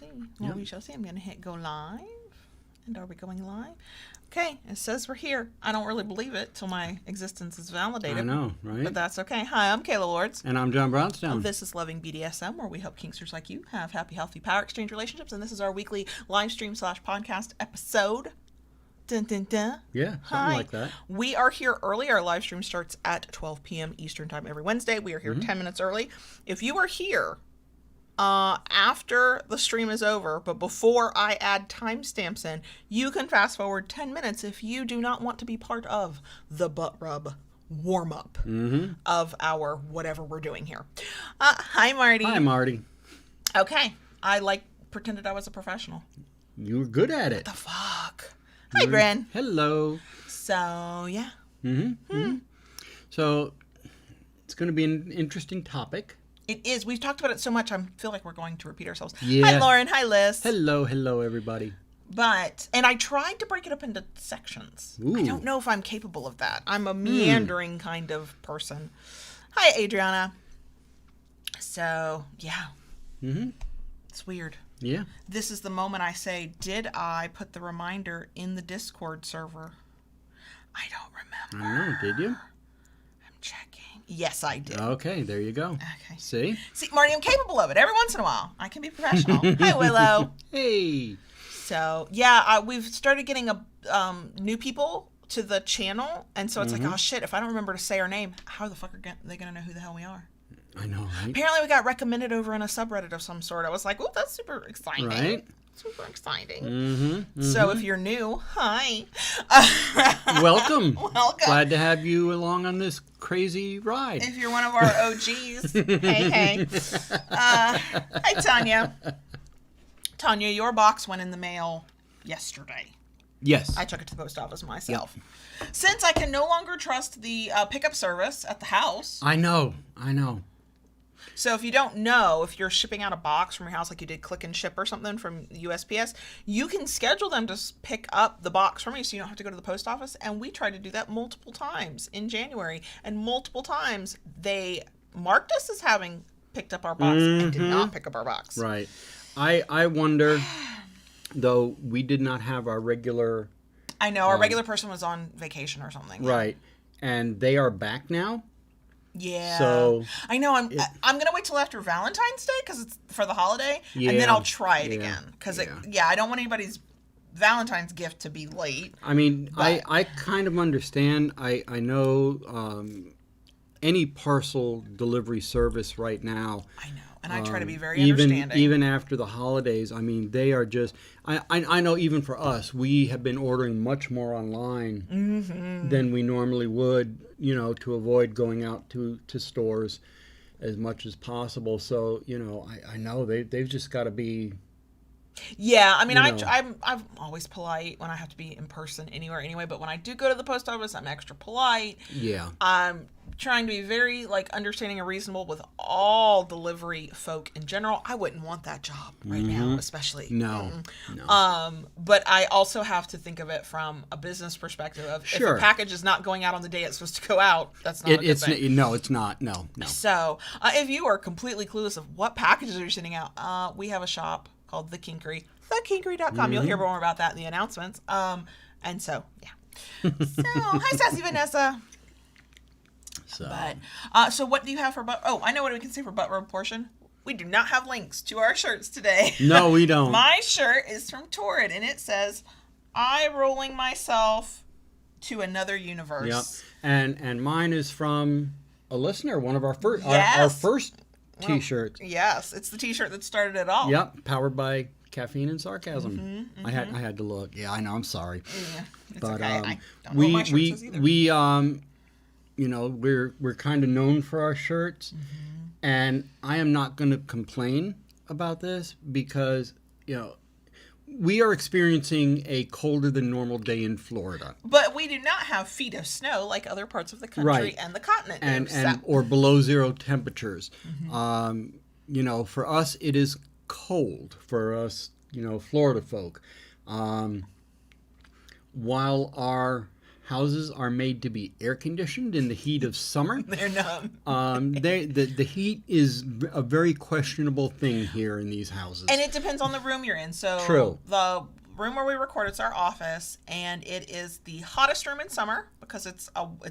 see. Well, we shall see. I'm going to hit go live. And are we going live? Okay, it says we're here. I don't really believe it till my existence is validated. I know, right? But that's okay. Hi, I'm Kayla Lords. And I'm John Brownstone. This is Loving BDSM, where we help kinksters like you have happy, healthy power exchange relationships. And this is our weekly live stream / podcast episode. Dun, dun, dun. Yeah, something like that. We are here early. Our live stream starts at 12 p.m. Eastern Time every Wednesday. We are here 10 minutes early. If you are here after the stream is over, but before I add timestamps in, you can fast forward 10 minutes if you do not want to be part of the butt rub warm-up of our whatever we're doing here. Hi, Marty. Hi, Marty. Okay. I pretended I was a professional. You were good at it. What the fuck? Hi, Bren. Hello. So, yeah. So, it's going to be an interesting topic. It is. We've talked about it so much, I feel like we're going to repeat ourselves. Yeah. Hi, Lauren. Hi, Liz. Hello, everybody. And I tried to break it up into sections. Ooh. I don't know if I'm capable of that. I'm a meandering kind of person. Hi, Adriana. So, yeah. It's weird. Yeah. This is the moment I say, did I put the reminder in the Discord server? I don't remember. I know. Did you? I'm checking. Yes, I did. Okay, there you go. Okay. See, Marty, I'm capable of it. Every once in a while, I can be professional. Hi, Willow. Hey. So, yeah, we've started getting new people to the channel, and so it's like, oh, shit, if I don't remember to say our name, how the fuck are they going to know who the hell we are? I know, right? Apparently, we got recommended over in a subreddit of some sort. I was like, oh, that's super exciting. Right? Super exciting. So, if you're new, hi. Welcome. Welcome. Glad to have you along on this crazy ride. If you're one of our OGs, hey. Hi, Tanya. Tanya, your box went in the mail yesterday. Yes. I took it to the post office myself. Yep. Since I can no longer trust the pickup service at the house. I know. So if you don't know, if you're shipping out a box from your house like you did Click and Ship or something from USPS, you can schedule them to pick up the box from you so you don't have to go to the post office. And we tried to do that multiple times in January. And multiple times they marked us as having picked up our box and did not pick up our box. Right. I wonder, though, we did not have our regular... I know, our regular person was on vacation or something. Right. And they are back now. Yeah. So I know I'm going to wait till after Valentine's Day because it's for the holiday. And then I'll try it again. Because, I don't want anybody's Valentine's gift to be late. I mean, I kind of understand. I know any parcel delivery service right now. I know. And I try to be very understanding. Even after the holidays, I mean, they are just... I know even for us, we have been ordering much more online than we normally would, to avoid going out to stores as much as possible. So, I know they've just got to be... Yeah, I mean, I'm always polite when I have to be in person anywhere anyway, but when I do go to the post office, I'm extra polite. Yeah. I'm trying to be very, understanding and reasonable with all delivery folk in general. I wouldn't want that job right now, especially. No. But I also have to think of it from a business perspective of if a package is not going out on the day it's supposed to go out, that's not a good thing. No, it's not. No. So, if you are completely clueless of what packages are you sending out, we have a shop called The Kinkery, thekinkery.com. You'll hear more about that in the announcements. And so, yeah. So, hi, Sassy Vanessa. So what do you have for butt? Oh, I know what we can say for butt rub portion. We do not have links to our shirts today. No, we don't. My shirt is from Torrid, and it says, "I rolling myself to another universe." Yep. And mine is from a listener, one of our first, our first T-shirts. Yes, it's the T-shirt that started it all. Yep, powered by Caffeine and Sarcasm. I had to look. Yeah, I know. I'm sorry. Yeah, it's okay. I don't know what my shirt says either. We're kind of known for our shirts, and I am not going to complain about this because we are experiencing a colder than normal day in Florida. But we do not have feet of snow like other parts of the country and the continent. Or below zero temperatures. For us, it is cold for us, Florida folk. While our houses are made to be air conditioned in the heat of summer. They're not. The heat is a very questionable thing here in these houses. And it depends on the room you're in. So True. The room where we record, it's our office, and it is the hottest room in summer because it's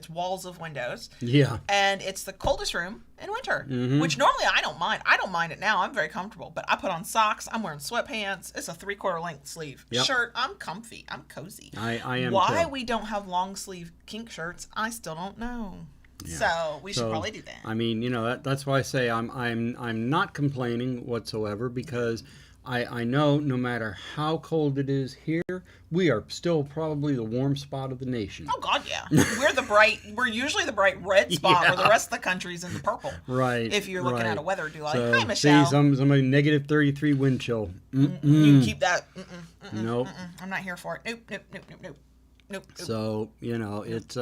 walls of windows. Yeah. And it's the coldest room in winter, Mm-hmm. which normally I don't mind. I don't mind it now. I'm very comfortable. But I put on socks. I'm wearing sweatpants. It's a 3/4 length sleeve shirt. I'm comfy. I'm cozy. I am Why too. we don't have long sleeve kink shirts, I still don't know. Yeah. So we should probably do that. I mean, that's why I say I'm not complaining whatsoever, because I know no matter how cold it is here, we are still probably the warm spot of the nation. Oh God, yeah. We're usually the bright red spot where the rest of the country's in the purple. Right. If you're looking right. at a weather do like, So, hi Michelle. See, somebody negative 33 wind chill. You can keep that. Nope. I'm not here for it. Nope. So it's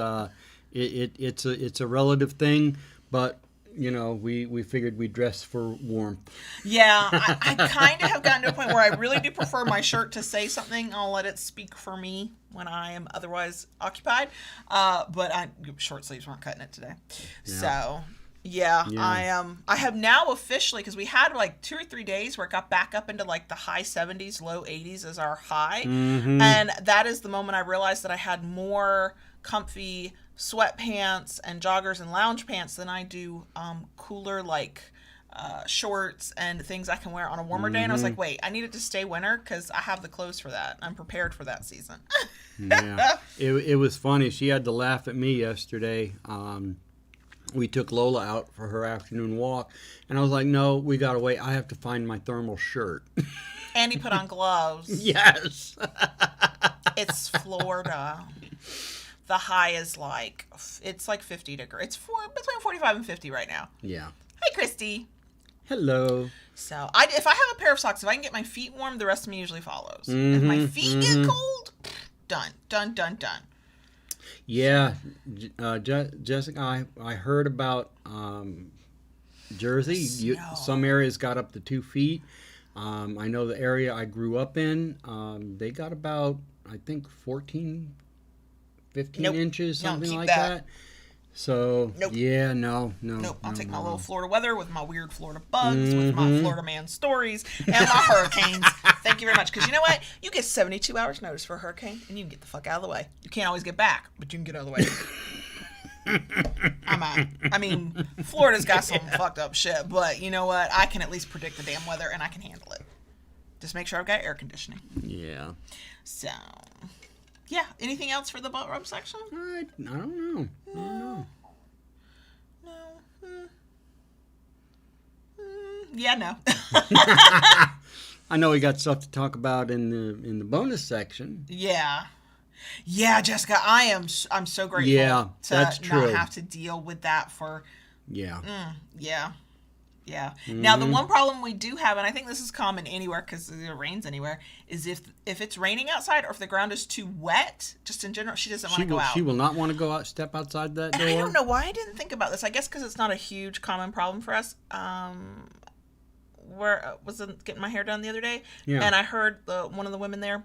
a relative thing, but we figured we'd dress for warmth. Yeah, I kind of have gotten to a point where I really do prefer my shirt to say something. I'll let it speak for me when I am otherwise occupied. But short sleeves weren't cutting it today. Yeah. So yeah, I have now officially, because we had like 2 or 3 days where it got back up into like the high 70s, low 80s as our high. Mm-hmm. And that is the moment I realized that I had more comfy sweatpants and joggers and lounge pants than I do cooler shorts and things I can wear on a warmer day. And I was like, wait, I need it to stay winter because I have the clothes for that. I'm prepared for that season. Yeah, it was funny. She had to laugh at me yesterday. We took Lola out for her afternoon walk, and I was like, no, we gotta wait. I have to find my thermal shirt. And he put on gloves. Yes. It's Florida. The high is it's like 50 degrees. It's between 45 and 50 right now. Yeah. Hi, Christy. Hello. So if I have a pair of socks, if I can get my feet warm, the rest of me usually follows. If my feet get cold, done. Yeah, Jessica, I heard about Jersey. Some areas got up to 2 feet. I know the area I grew up in, they got about, I think, 14, 15 inches, something like that. So, yeah, no. I'll take my little Florida weather with my weird Florida bugs, with my Florida man stories, and my hurricanes. Thank you very much. Because you know what? You get 72 hours notice for a hurricane, and you can get the fuck out of the way. You can't always get back, but you can get out of the way. I'm out. I mean, Florida's got some fucked up shit, but you know what? I can at least predict the damn weather, and I can handle it. Just make sure I've got air conditioning. Yeah. So, yeah. Anything else for the butt rub section? I don't know. No. Yeah, no. I know we got stuff to talk about in the bonus section. Yeah, Jessica, I'm so grateful. Yeah, to that's true. Not have to deal with that for. Yeah. Yeah. Mm-hmm. Now the one problem we do have, and I think this is common anywhere because it rains anywhere, is if it's raining outside or if the ground is too wet, just in general, she doesn't want to go out. She will not want to go out, step outside that door. And I don't know why I didn't think about this. I guess because it's not a huge common problem for us. Where was getting my hair done the other day, and I heard one of the women there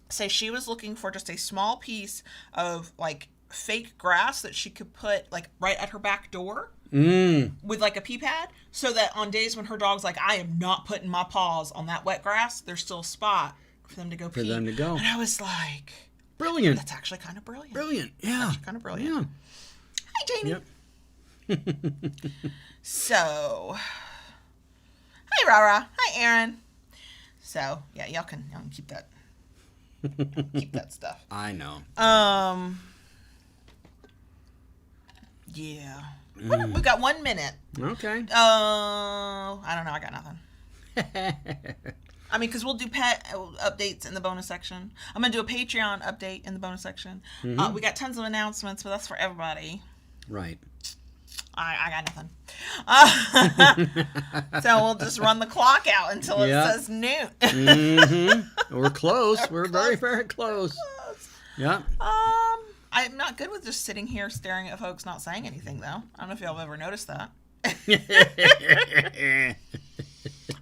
say she was looking for just a small piece of like fake grass that she could put like right at her back door with like a pee pad, so that on days when her dog's like, I am not putting my paws on that wet grass, there's still a spot for them to go pee. For them to go. And I was like, brilliant. That's actually kind of brilliant. Brilliant. Yeah. Kind of brilliant. Yeah. Hi, Jamie. Yep. So, hi, Rara. Hi, Aaron. So, yeah, y'all can keep that. Keep that stuff. I know. Yeah. We've got 1 minute. Okay. I don't know. I got nothing. I mean, because we'll do pet updates in the bonus section. I'm going to do a Patreon update in the bonus section. We got tons of announcements, but that's for everybody. Right. I got nothing. So we'll just run the clock out until it says noon. We're close. We're very, very close. Yeah. I'm not good with just sitting here staring at folks not saying anything, though. I don't know if y'all have ever noticed that. I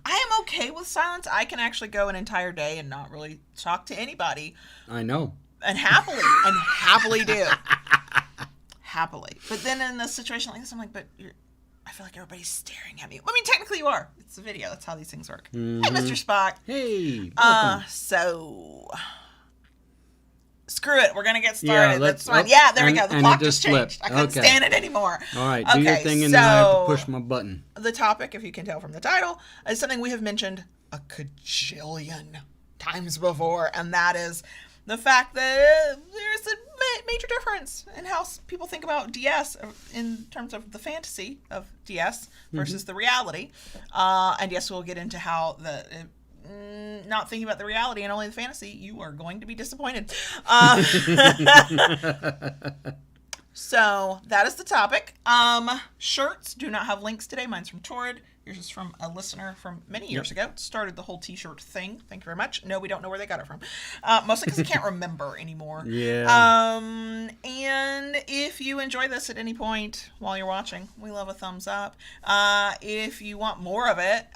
am okay with silence. I can actually go an entire day and not really talk to anybody. I know. And happily do. Happily. But then in a situation like this, I'm like, I feel like everybody's staring at me. I mean, technically you are. It's a video. That's how these things work. Mm-hmm. Hey, Mr. Spock. Hey. So screw it. We're going to get started. Yeah, That's fine. Yeah, there we go. The clock just changed. Flipped. I couldn't stand it anymore. All right. Do your thing and then I have to push my button. The topic, if you can tell from the title, is something we have mentioned a cajillion times before, and that is the fact that there's a major difference in how people think about DS in terms of the fantasy of DS versus the reality. And yes, we'll get into how not thinking about the reality and only the fantasy, you are going to be disappointed. So that is the topic. Shirts do not have links today. Mine's from Torrid. Yours is from a listener from many years ago. Started the whole t-shirt thing. Thank you very much. No, we don't know where they got it from. Mostly because I can't remember anymore. Yeah. And if you enjoy this at any point while you're watching, we love a thumbs up. If you want more of it,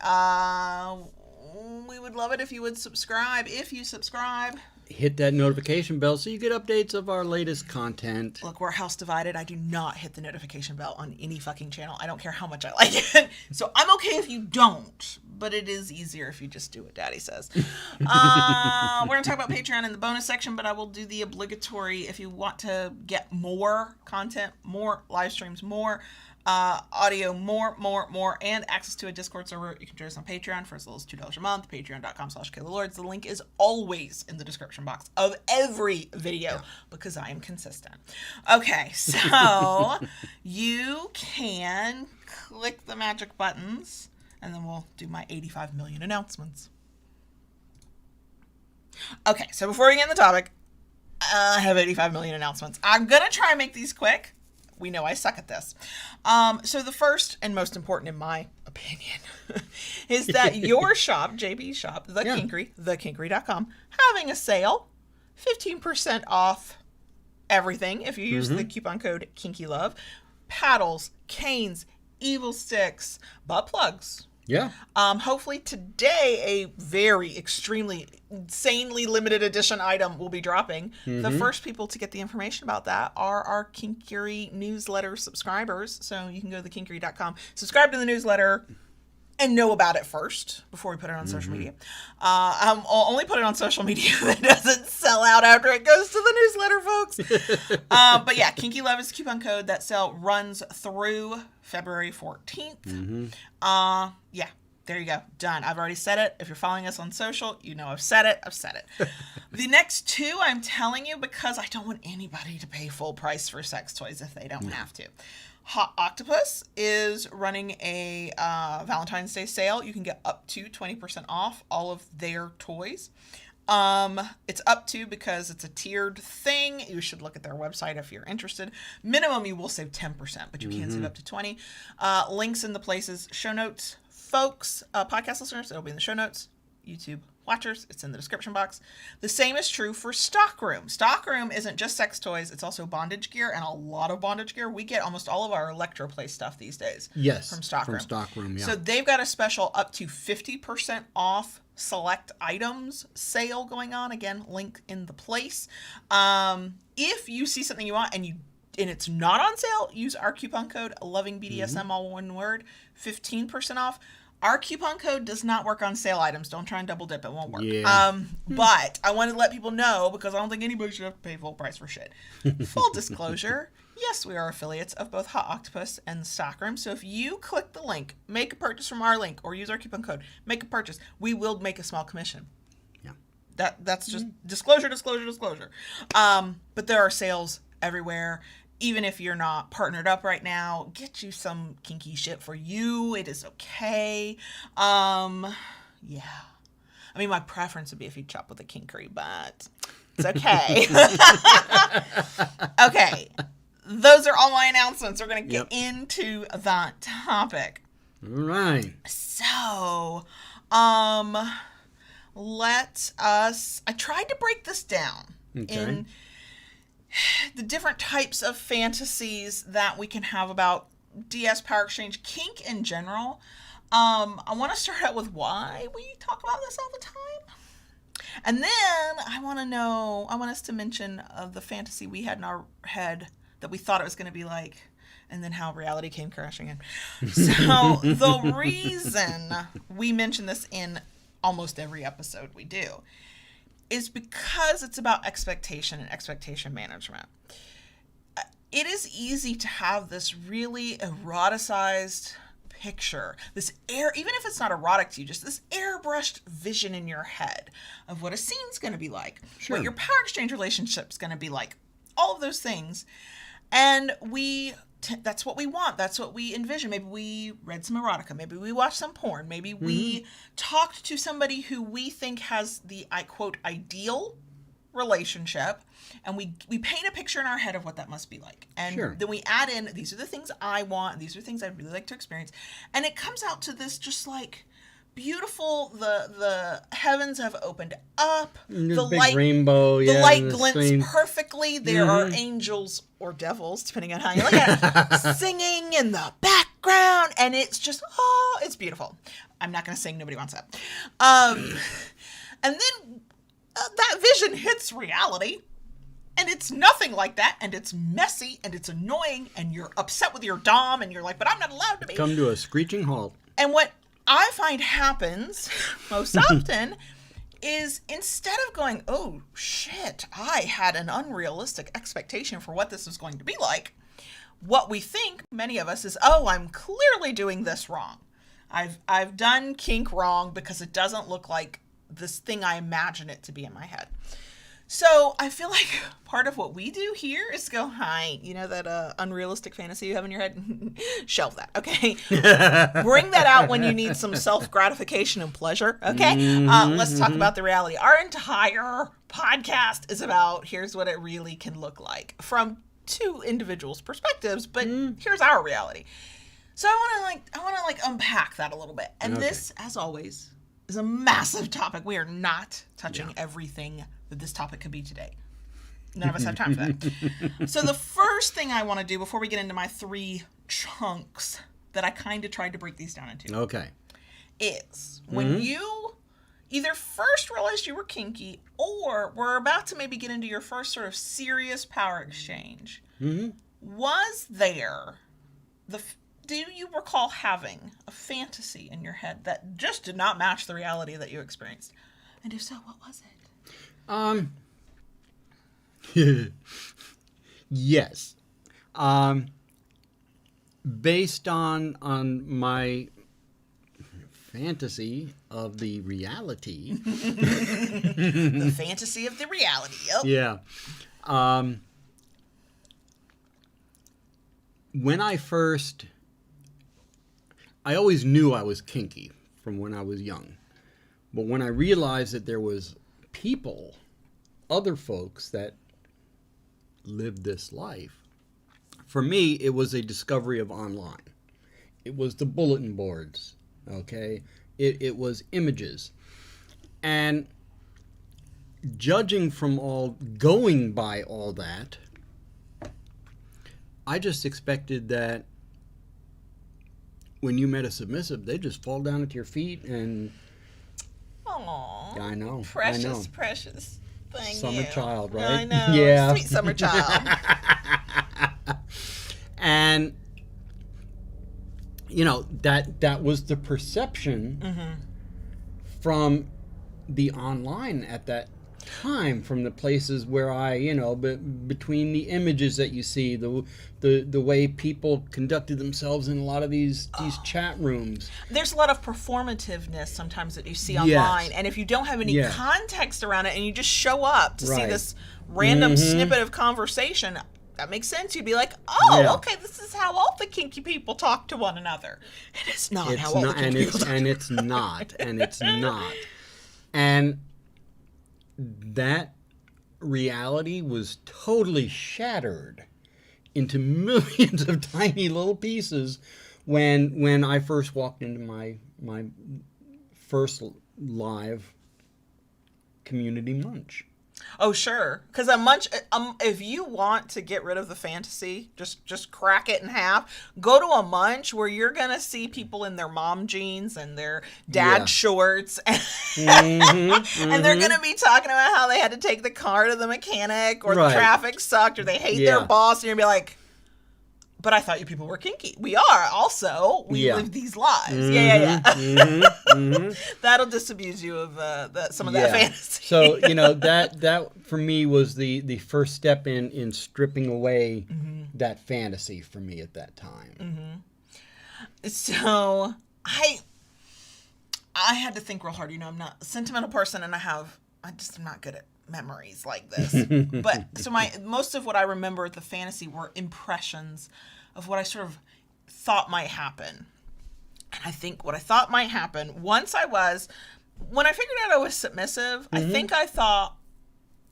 we would love it if you would subscribe. If you subscribe, hit that notification bell so you get updates of our latest content. Look, we're house divided. I do not hit the notification bell on any fucking channel. I don't care how much I like it. So I'm okay if you don't, but it is easier if you just do what Daddy says. We're going to talk about Patreon in the bonus section, but I will do the obligatory if you want to get more content, more live streams, more audio, more, and access to a Discord server. You can join us on Patreon for as little as $2 a month. Patreon.com/KaylaLords. The link is always in the description box of every video because I am consistent. Okay, so you can click the magic buttons, and then we'll do my 85 million announcements. Okay, so before we get in the topic, I have 85 million announcements. I'm going to try and make these quick. We know I suck at this. So the first and most important, in my opinion, is that your shop, JB's shop, The Kinkery, thekinkery.com, having a sale, 15% off everything if you use the coupon code KinkyLove. Paddles, canes, evil sticks, butt plugs. Yeah. Hopefully today a very extremely insanely limited edition item will be dropping. The first people to get the information about that are our Kinkery newsletter subscribers. So you can go to thekinkery.com, subscribe to the newsletter, and know about it first before we put it on social media. I'll only put it on social media that doesn't sell out after it goes to the newsletter, folks. But yeah, Kinky Love is the coupon code. That sale runs through February 14th. Yeah, there you go. Done. I've already said it. If you're following us on social, you know I've said it. The next two I'm telling you because I don't want anybody to pay full price for sex toys if they don't have to. Hot Octopus is running a Valentine's Day sale. You can get up to 20% off all of their toys. It's up to because it's a tiered thing. You should look at their website if you're interested. Minimum, you will save 10%, but you can save up to 20. Links in the places, show notes. Folks, podcast listeners, it'll be in the show notes. YouTube watchers, it's in the description box. The same is true for Stockroom. Stockroom isn't just sex toys, it's also bondage gear, and a lot of bondage gear. We get almost all of our Electroplay stuff these days. Yes, from Stockroom. Yeah. So they've got a special up to 50% off select items sale going on. Again, link in the place. If you see something you want and it's not on sale, use our coupon code LOVINGBDSM, all one word, 15% off. Our coupon code does not work on sale items. Don't try and double dip. It won't work. Yeah. But I wanted to let people know because I don't think anybody should have to pay full price for shit. Full disclosure, yes, we are affiliates of both Hot Octopus and Stockroom. So if you click the link, make a purchase from our link, or use our coupon code, make a purchase, we will make a small commission. Yeah. That's just disclosure. But there are sales everywhere. Even if you're not partnered up right now, get you some kinky shit for you. It is okay. Yeah. I mean, my preference would be if you chop with a kinkery, but it's okay. Okay. Those are all my announcements. We're going to get into that topic. All right. So, I tried to break this down in the different types of fantasies that we can have about DS Power Exchange, kink in general. I want to start out with why we talk about this all the time. And then I want to know. I want us to mention of the fantasy we had in our head that we thought it was going to be like, and then how reality came crashing in. So the reason we mention this in almost every episode we do is because it's about expectation and expectation management. It is easy to have this really eroticized picture, this even if it's not erotic to you, just this airbrushed vision in your head of what a scene's going to be like, Sure. what your power exchange relationship's going to be like, all of those things. And that's what we want. That's what we envision. Maybe we read some erotica. Maybe we watched some porn. Maybe we talked to somebody who we think has the, I quote, ideal relationship, and we paint a picture in our head of what that must be like. And Sure. then we add in, these are the things I want, and these are things I'd really like to experience. And it comes out to this just like beautiful, the heavens have opened up, There's the a big light rainbow, the yeah, light and the glints same- perfectly. There are angels or devils, depending on how you look at it, singing in the background, and it's just, oh, it's beautiful. I'm not going to sing, nobody wants that. And then that vision hits reality, and it's nothing like that, and it's messy, and it's annoying, and you're upset with your dom, and you're like, but I'm not allowed to be. Come to a screeching halt. And what I find happens most often is instead of going, oh shit, I had an unrealistic expectation for what this was going to be like, what we think, many of us, is, oh, I'm clearly doing this wrong. I've done kink wrong because it doesn't look like this thing I imagine it to be in my head. So I feel like part of what we do here is go, hi, you know that unrealistic fantasy you have in your head? Shelve that, okay? Bring that out when you need some self-gratification and pleasure, okay? Let's talk about the reality. Our entire podcast is about, here's what it really can look like from two individuals' perspectives, but here's our reality. So I want to unpack that a little bit. And this, as always, is a massive topic. We are not touching everything that this topic could be today. None of us have time for that. So the first thing I want to do before we get into my 3 chunks that I kind of tried to break these down into Okay. is when you either first realized you were kinky or were about to maybe get into your first sort of serious power exchange, was there do you recall having a fantasy in your head that just did not match the reality that you experienced? And if so, what was it? Yes. Based on my fantasy of the reality. The fantasy of the reality. Yep. Yeah. When I always knew I was kinky from when I was young. But when I realized that there was people, other folks that lived this life, for me, it was a discovery of online. It was the bulletin boards, okay? It was images. And going by all that, I just expected that when you met a submissive, they just fall down at your feet and... Aww. I know. Precious, I know. precious thing. Summer child, right? I know. Yeah. Sweet summer child. And, that was the perception from the online at that time, from the places where I, between the images that you see, the way people conducted themselves in a lot of these chat rooms. There's a lot of performativeness sometimes that you see Yes. online, and if you don't have any context around it and you just show up to see this random snippet of conversation, that makes sense. You'd be like, okay, this is how all the kinky people talk to one another. It is not how all the kinky people talk. And it's not. And it's not. And that reality was totally shattered into millions of tiny little pieces when I first walked into my first live community munch. Oh, sure. Because if you want to get rid of the fantasy, just crack it in half. Go to a munch where you're gonna see people in their mom jeans and their dad Yeah. shorts, and, Mm-hmm, and they're gonna be talking about how they had to take the car to the mechanic, or the Right. traffic sucked, or they hate Yeah. their boss, and you're gonna be like, but I thought you people were kinky. We are also. We Yeah. live these lives. Yeah. Mm-hmm. That'll disabuse you of some of that fantasy. So that for me was the first step in stripping away that fantasy for me at that time. So I had to think real hard. I'm not a sentimental person, and I'm not good at memories like this. But so most of what I remember the fantasy were impressions of what I sort of thought might happen. And I think what I thought might happen when I figured out I was submissive, I think I thought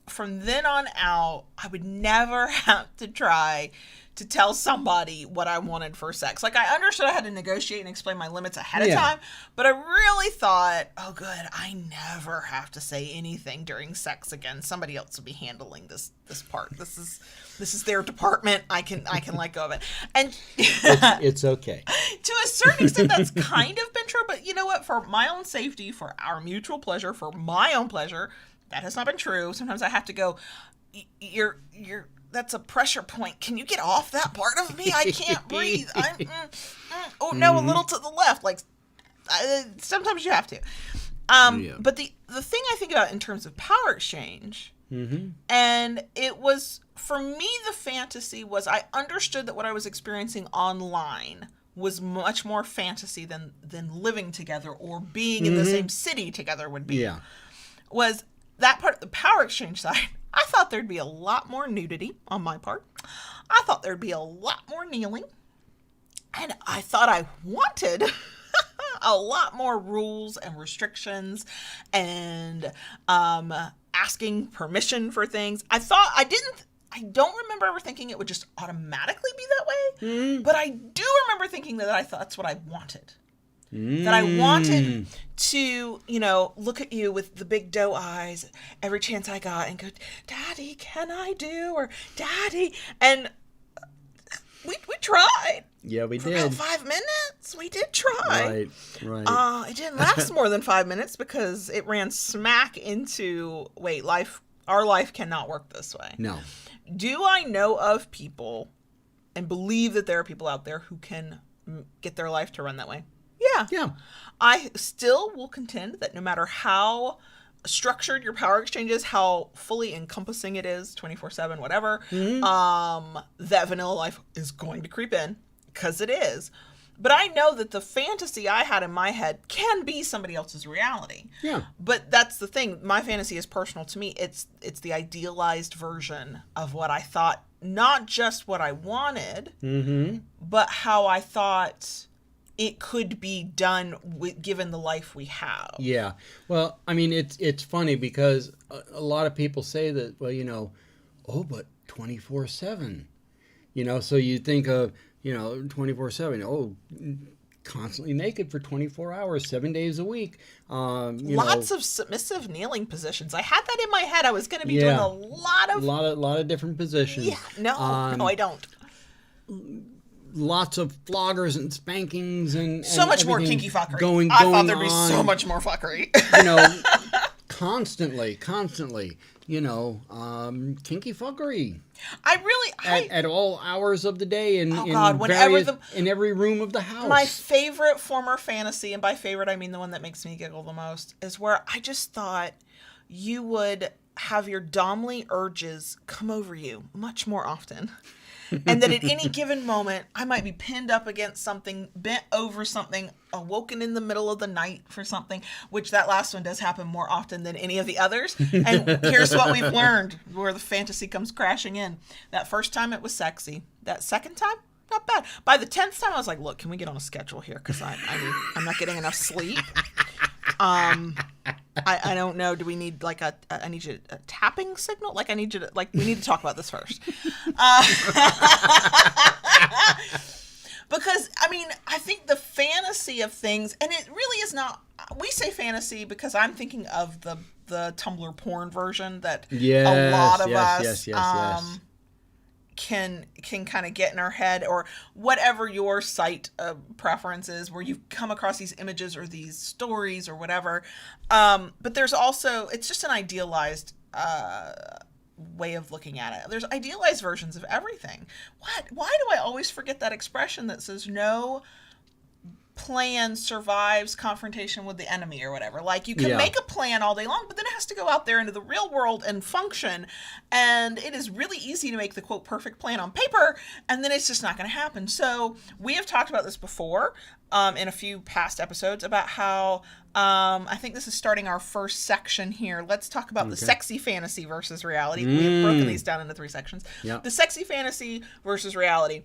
from then on out, I would never have to try to tell somebody what I wanted for sex. Like, I understood I had to negotiate and explain my limits ahead of time, but I really thought, oh, good, I never have to say anything during sex again. Somebody else will be handling this part. This is their department. I can let go of it. And It's okay. to a certain extent, that's kind of been true. But you know what? For my own safety, for our mutual pleasure, for my own pleasure, that has not been true. Sometimes I have to go, you're that's a pressure point. Can you get off that part of me? I can't breathe. Oh no, a little to the left. Like, sometimes you have to. But the thing I think about in terms of power exchange, and it was, for me, the fantasy was, I understood that what I was experiencing online was much more fantasy than living together or being in the same city together would be. Yeah. Was that part, the power exchange side. I thought there'd be a lot more nudity on my part. I thought there'd be a lot more kneeling. And I thought I wanted a lot more rules and restrictions and asking permission for things. I don't remember ever thinking it would just automatically be that way. But I do remember thinking that I thought that's what I wanted. That I wanted to, look at you with the big doe eyes every chance I got and go, Daddy, can I do? Or Daddy. And we tried. Yeah, we for did. about 5 minutes. We did try. Right. It didn't last more than 5 minutes because it ran smack into, our life cannot work this way. No. Do I know of people and believe that there are people out there who can get their life to run that way? Yeah. I still will contend that no matter how structured your power exchange is, how fully encompassing it is, 24/7, whatever, that vanilla life is going to creep in, because it is. But I know that the fantasy I had in my head can be somebody else's reality. Yeah. But that's the thing. My fantasy is personal to me. It's the idealized version of what I thought, not just what I wanted, but how I thought it could be done given the life we have. Yeah. Well, I mean, it's funny because a lot of people say that, but 24/7, so you think of, 24/7, constantly naked for 24 hours, 7 days a week. Lots of submissive kneeling positions. I had that in my head. I was going to be doing a lot of different positions. Yeah. No, I don't. Lots of floggers and spankings and so much more kinky fuckery. I thought there'd be so much more fuckery. Constantly, kinky fuckery. At all hours of the day in every room of the house. My favorite former fantasy, and by favorite I mean the one that makes me giggle the most, is where I just thought you would have your domly urges come over you much more often. And that at any given moment, I might be pinned up against something, bent over something, awoken in the middle of the night for something, which that last one does happen more often than any of the others. And here's what we've learned, where the fantasy comes crashing in. That first time, it was sexy. That second time, not bad. By the 10th time, I was like, look, can we get on a schedule here? Because I'm not getting enough sleep. I don't know. Do we need I need you a tapping signal? I need you to, we need to talk about this first. Because, I think the fantasy of things, and it really is not, we say fantasy because I'm thinking of the the Tumblr porn version that Yes, a lot of us yes. can kind of get in our head, or whatever your site preference is, where you come across these images or these stories or whatever. But there's also, it's just an idealized way of looking at it. There's idealized versions of everything. Why do I always forget that expression that says no plan survives confrontation with the enemy or whatever? Like, you can make a plan all day long, but then it has to go out there into the real world and function. And it is really easy to make the quote perfect plan on paper, and then it's just not going to happen. So we have talked about this before in a few past episodes about how I think this is starting our first section here. Let's talk about the sexy fantasy versus reality. We have broken these down into 3 sections. Yep. The sexy fantasy versus reality.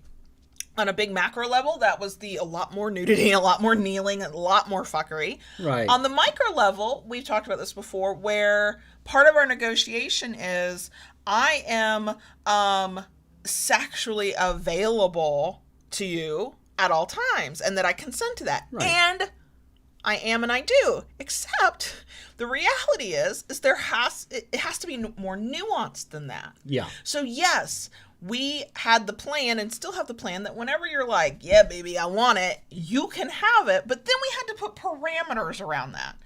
On a big macro level, that was a lot more nudity, a lot more kneeling, a lot more fuckery. Right. On the micro level, we've talked about this before, where part of our negotiation is I am sexually available to you at all times, and that I consent to that. Right. And I am and I do. Except the reality is it has to be more nuanced than that. Yeah. So yes, we had the plan and still have the plan that whenever you're like, yeah, baby, I want it, you can have it. But then we had to put parameters around that.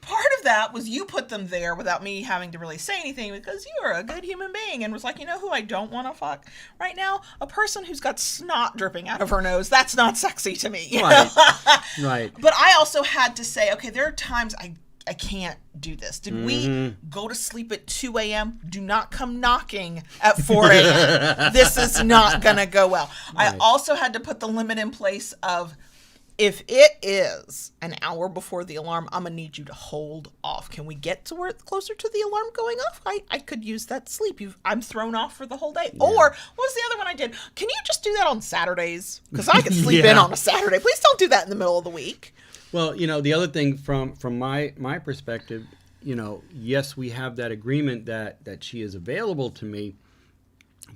Part of that was you put them there without me having to really say anything, because you are a good human being and was like, you know who I don't want to fuck right now? A person who's got snot dripping out of her nose. That's not sexy to me. Right. Right. But I also had to say, okay, there are times I can't do this. Did we go to sleep at 2 a.m.? Do not come knocking at 4 a.m. This is not going to go well. Right. I also had to put the limit in place of, if it is an hour before the alarm, I'm going to need you to hold off. Can we get to where it's closer to the alarm going off? I could use that sleep. I'm thrown off for the whole day. Yeah. Or what was the other one I did? Can you just do that on Saturdays? Because I could sleep in on a Saturday. Please don't do that in the middle of the week. Well, the other thing from my perspective, yes, we have that agreement that she is available to me,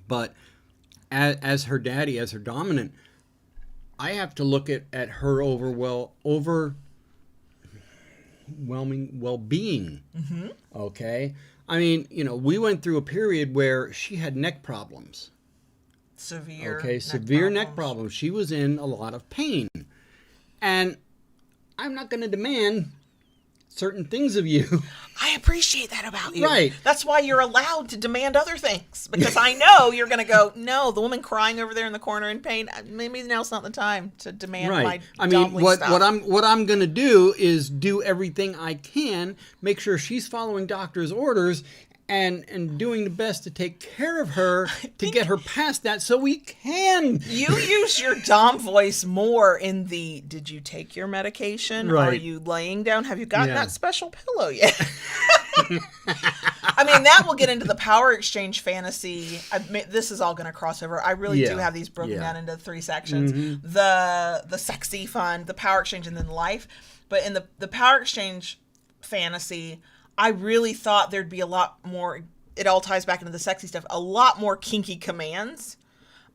but as her daddy, as her dominant, I have to look at her overwhelming well-being. Mm-hmm. Okay? I mean, we went through a period where she had neck problems. Severe neck problems. She was in a lot of pain. And I'm not going to demand certain things of you. I appreciate that about you. Right. That's why you're allowed to demand other things. Because I know you're going to go, no, the woman crying over there in the corner in pain, maybe now's not the time to demand my stuff. What I'm going to do is do everything I can, make sure she's following doctor's orders, and doing the best to take care of her to get her past that so we can. You use your Dom voice more in the, did you take your medication? Right. Are you laying down? Have you gotten that special pillow yet? I mean, that will get into the power exchange fantasy. This is all going to cross over. I really do have these broken down into 3 sections. Mm-hmm. The sexy fun, the power exchange, and then life. But in the power exchange fantasy, I really thought there'd be a lot more, it all ties back into the sexy stuff, a lot more kinky commands.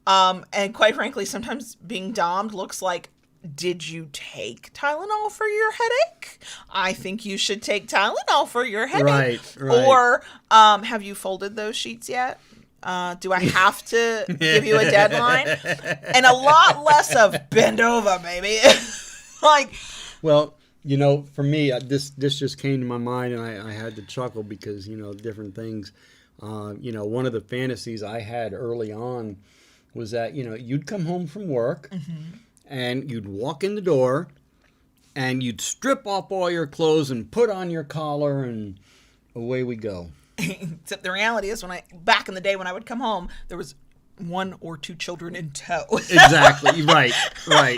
And quite frankly, sometimes being dommed looks like, did you take Tylenol for your headache? I think you should take Tylenol for your headache. Right. Or, have you folded those sheets yet? Do I have to give you a deadline? And a lot less of bend over, baby. Well, for me, this just came to my mind, and I had to chuckle because, different things. One of the fantasies I had early on was that, you'd come home from work, mm-hmm. and you'd walk in the door, and you'd strip off all your clothes and put on your collar, and away we go. Except the reality is, back in the day when I would come home, there was 1 or 2 children in tow. Exactly. Right. And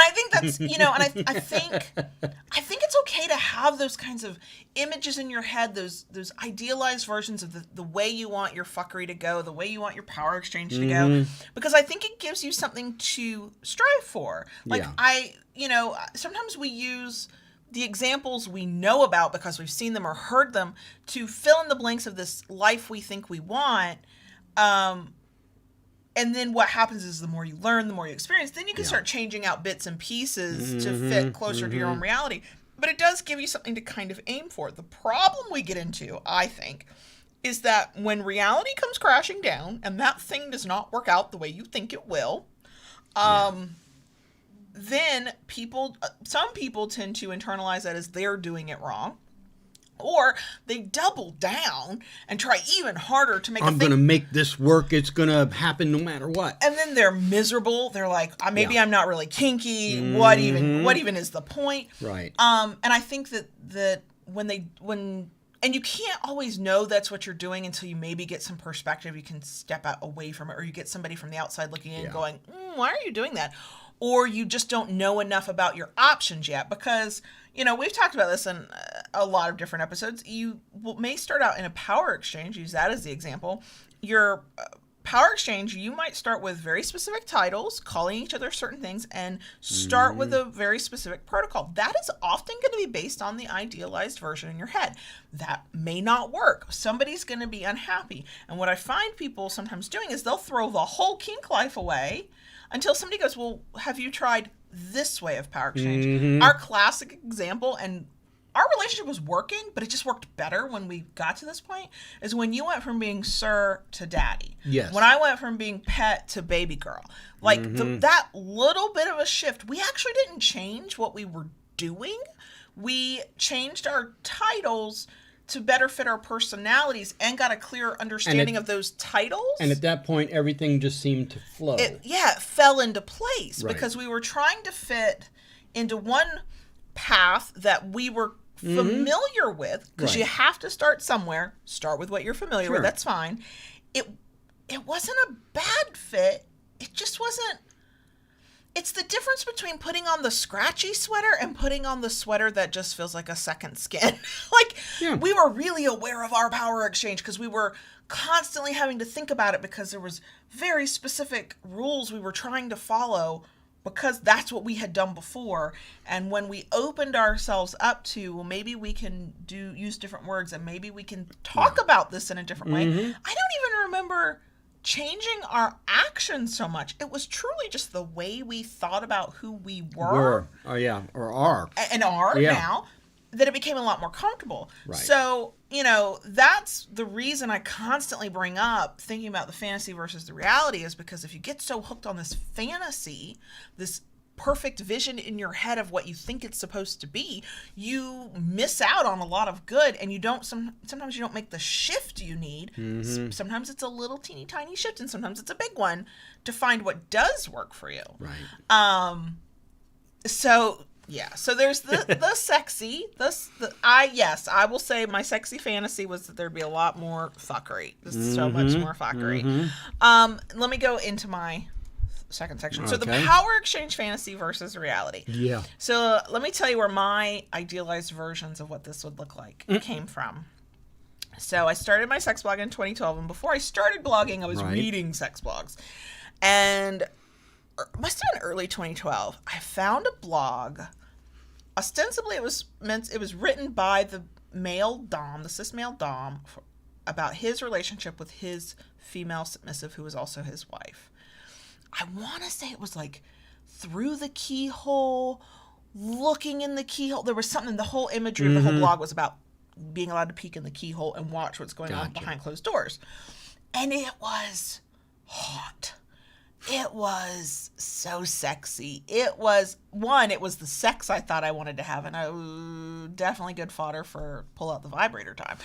I think that's, and I think it's okay to have those kinds of images in your head, those idealized versions of the way you want your fuckery to go, the way you want your power exchange to go, because I think it gives you something to strive for. Sometimes we use the examples we know about because we've seen them or heard them to fill in the blanks of this life we think we want. And then what happens is the more you learn, the more you experience, then you can start changing out bits and pieces to fit closer to your own reality. But it does give you something to kind of aim for. The problem we get into, I think, is that when reality comes crashing down and that thing does not work out the way you think it will, then some people tend to internalize that as they're doing it wrong. Or they double down and try even harder to make I'm going to make this work. It's going to happen no matter what. And then they're miserable. They're like, maybe I'm not really kinky. What even is the point? Right. And I think that and you can't always know that's what you're doing until you maybe get some perspective. You can step out away from it, or you get somebody from the outside looking in going, why are you doing that? Or you just don't know enough about your options yet, because, we've talked about this in a lot of different episodes. You may start out in a power exchange, use that as the example. Your power exchange, you might start with very specific titles, calling each other certain things, and start with a very specific protocol. That is often going to be based on the idealized version in your head. That may not work. Somebody's going to be unhappy. And what I find people sometimes doing is they'll throw the whole kink life away until somebody goes, well, have you tried this way of power exchange? Our classic example, and our relationship was working, but it just worked better when we got to this point, is when you went from being sir to daddy. Yes. When I went from being pet to baby girl. Like that little bit of a shift, we actually didn't change what we were doing. We changed our titles to better fit our personalities and got a clearer understanding of those titles. And at that point, everything just seemed to flow. It fell into place because we were trying to fit into one path that we were familiar with, because you have to start somewhere. Start with what you're familiar with. That's fine. It wasn't a bad fit. It just wasn't. It's the difference between putting on the scratchy sweater and putting on the sweater that just feels like a second skin. We were really aware of our power exchange because we were constantly having to think about it, because there was very specific rules we were trying to follow, because that's what we had done before. And when we opened ourselves up to, well, maybe we can use different words, and maybe we can talk about this in a different way. I don't even remember changing our actions so much. It was truly just the way we thought about who we were. Or are. And are now, that it became a lot more comfortable. Right. So, that's the reason I constantly bring up thinking about the fantasy versus the reality, is because if you get so hooked on this fantasy, this perfect vision in your head of what you think it's supposed to be, you miss out on a lot of good, and you don't sometimes you don't make the shift you need. Sometimes it's a little teeny tiny shift, and sometimes it's a big one to find what does work for you. Right. So there's the sexy. I will say my sexy fantasy was that there'd be a lot more fuckery. There's so much more fuckery. Let me go into my second section. So the power exchange fantasy versus reality. Yeah. So let me tell you where my idealized versions of what this would look like came from. So I started my sex blog in 2012, and before I started blogging, I was reading sex blogs. And must have been early 2012. I found a blog. Ostensibly, it was written by the male dom, the cis male dom, about his relationship with his female submissive, who was also his wife. I want to say it was like through the keyhole, looking in the keyhole. There was something. The whole imagery of the whole blog was about being allowed to peek in the keyhole and watch what's going on behind closed doors, and it was hot. It was so sexy. It was the sex I thought I wanted to have, and definitely good fodder for pull out the vibrator time.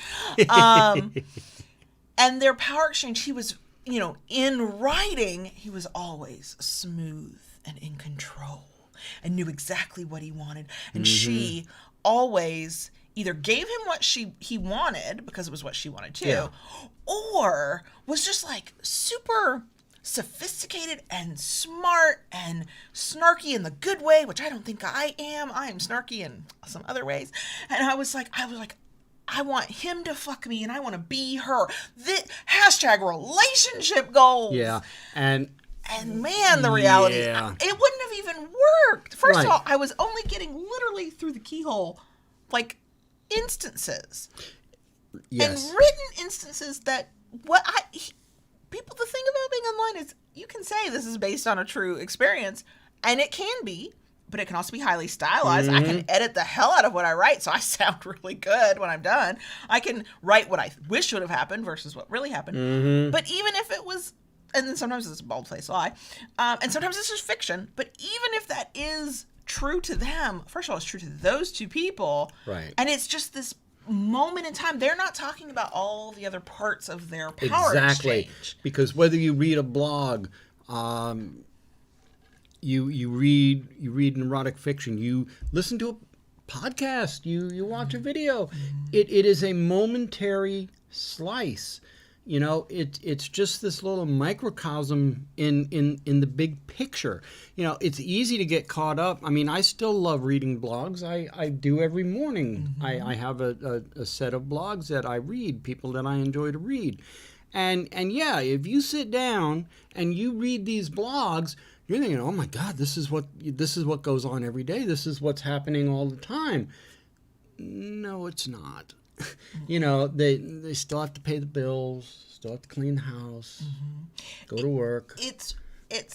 And their power exchange, he was, in writing, he was always smooth and in control and knew exactly what he wanted. And she always either gave him what he wanted, because it was what she wanted too, or was just like super sophisticated and smart and snarky in the good way, which I don't think I am. I am snarky in some other ways. And I was like, I want him to fuck me, and I want to be her. Hashtag relationship goals. Yeah. And man, the reality, it wouldn't have even worked. First of all, I was only getting literally through the keyhole, like, instances. Yes. And written instances that people, the thing about being online is you can say this is based on a true experience, and it can be, but it can also be highly stylized. I can edit the hell out of what I write, so I sound really good when I'm done. I can write what I wish would have happened versus what really happened. But even if it was, and then sometimes it's a bald-faced lie, and sometimes it's just fiction, but even if that is true to them, first of all, it's true to those two people. Right. And it's just this moment in time. They're not talking about all the other parts of their power exchange. Because whether you read a blog, you read an erotic fiction, you listen to a podcast, you watch a video, it is a momentary slice. You know, it's just this little microcosm in the big picture. You know, it's easy to get caught up. I mean, I still love reading blogs. I do every morning. I have a set of blogs that I read, people that I enjoy to read. And yeah, if you sit down and you read these blogs, you're thinking, oh my God, this is what goes on every day. This is what's happening all the time. No, it's not. You know, they still have to pay the bills, still have to clean the house, go to work. It's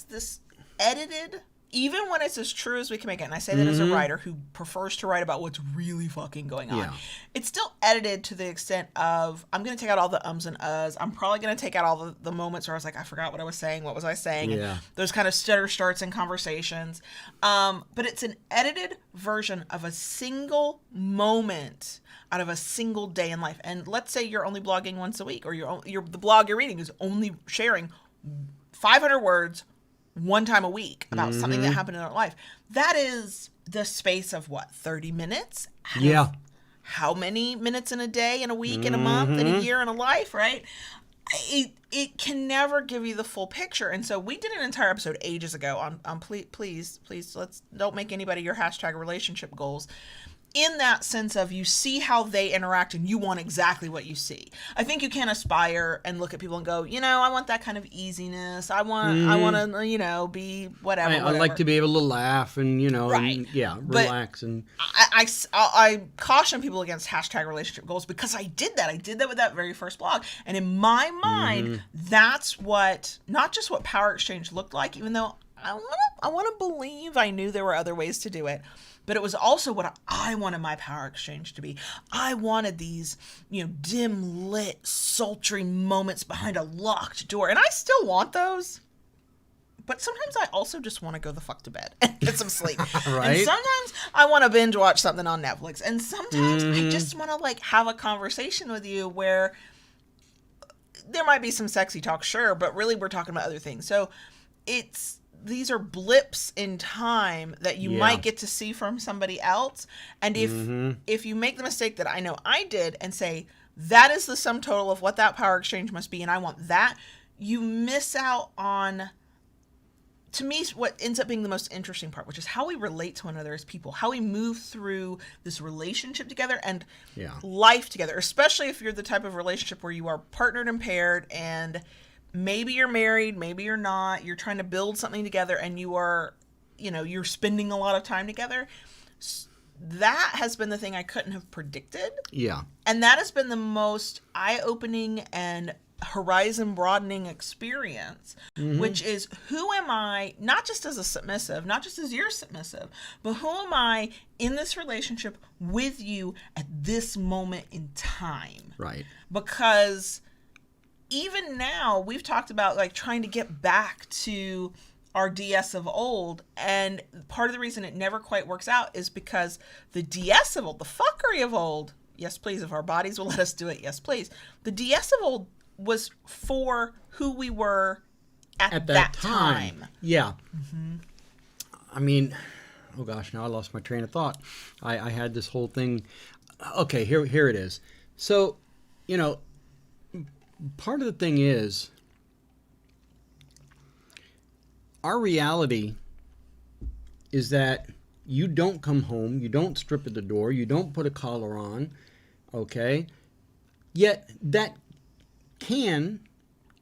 this edited, even when it's as true as we can make it, and I say that as a writer who prefers to write about what's really fucking going on. Yeah. It's still edited to the extent of, I'm going to take out all the ums and uhs. I'm probably going to take out all the moments where I was like, I forgot what I was saying. What was I saying? Yeah. And those kind of stutter starts in conversations. But it's an edited version of a single moment out of a single day in life. And let's say you're only blogging once a week, or the blog you're reading is only sharing 500 words one time a week about something that happened in their life. That is the space of what, 30 minutes? Yeah. How many minutes in a day, in a week, in a month, in a year, in a life, right? It can never give you the full picture. And so we did an entire episode ages ago on please, don't make anybody your hashtag relationship goals. In that sense of, you see how they interact and you want exactly what you see. I think you can aspire and look at people and go, you know, I want that kind of easiness. I want to, you know, be whatever. I like to be able to laugh and, you know, right. And, relax. And I caution people against hashtag relationship goals because I did that. I did that with that very first blog. And in my mind, that's what, not just what power exchange looked like, even though I want to believe I knew there were other ways to do it. But it was also what I wanted my power exchange to be. I wanted these, you know, dim lit, sultry moments behind a locked door. And I still want those. But sometimes I also just want to go the fuck to bed and get some sleep. Right? And sometimes I want to binge watch something on Netflix. And sometimes I just want to like have a conversation with you where there might be some sexy talk, sure, but really we're talking about other things. So these are blips in time that you might get to see from somebody else. And if you make the mistake that I know I did and say, that is the sum total of what that power exchange must be, and I want that, you miss out on, to me, what ends up being the most interesting part, which is how we relate to one another as people, how we move through this relationship together and life together, especially if you're the type of relationship where you are partnered and paired, and maybe you're married, maybe you're not, you're trying to build something together, and you are, you know, you're spending a lot of time together. That has been the thing I couldn't have predicted. Yeah. And that has been the most eye-opening and horizon-broadening experience, which is, who am I, not just as a submissive, not just as your submissive, but who am I in this relationship with you at this moment in time? Right. Because even now, we've talked about like trying to get back to our DS of old, and part of the reason it never quite works out is because the DS of old, the fuckery of old, yes please, if our bodies will let us do it, yes please, the DS of old was for who we were at that time. Yeah. I mean, oh gosh, now I lost my train of thought. I had this whole thing. Okay, here it is. So, you know, part of the thing is, our reality is that you don't come home, you don't strip at the door, you don't put a collar on, okay? Yet that can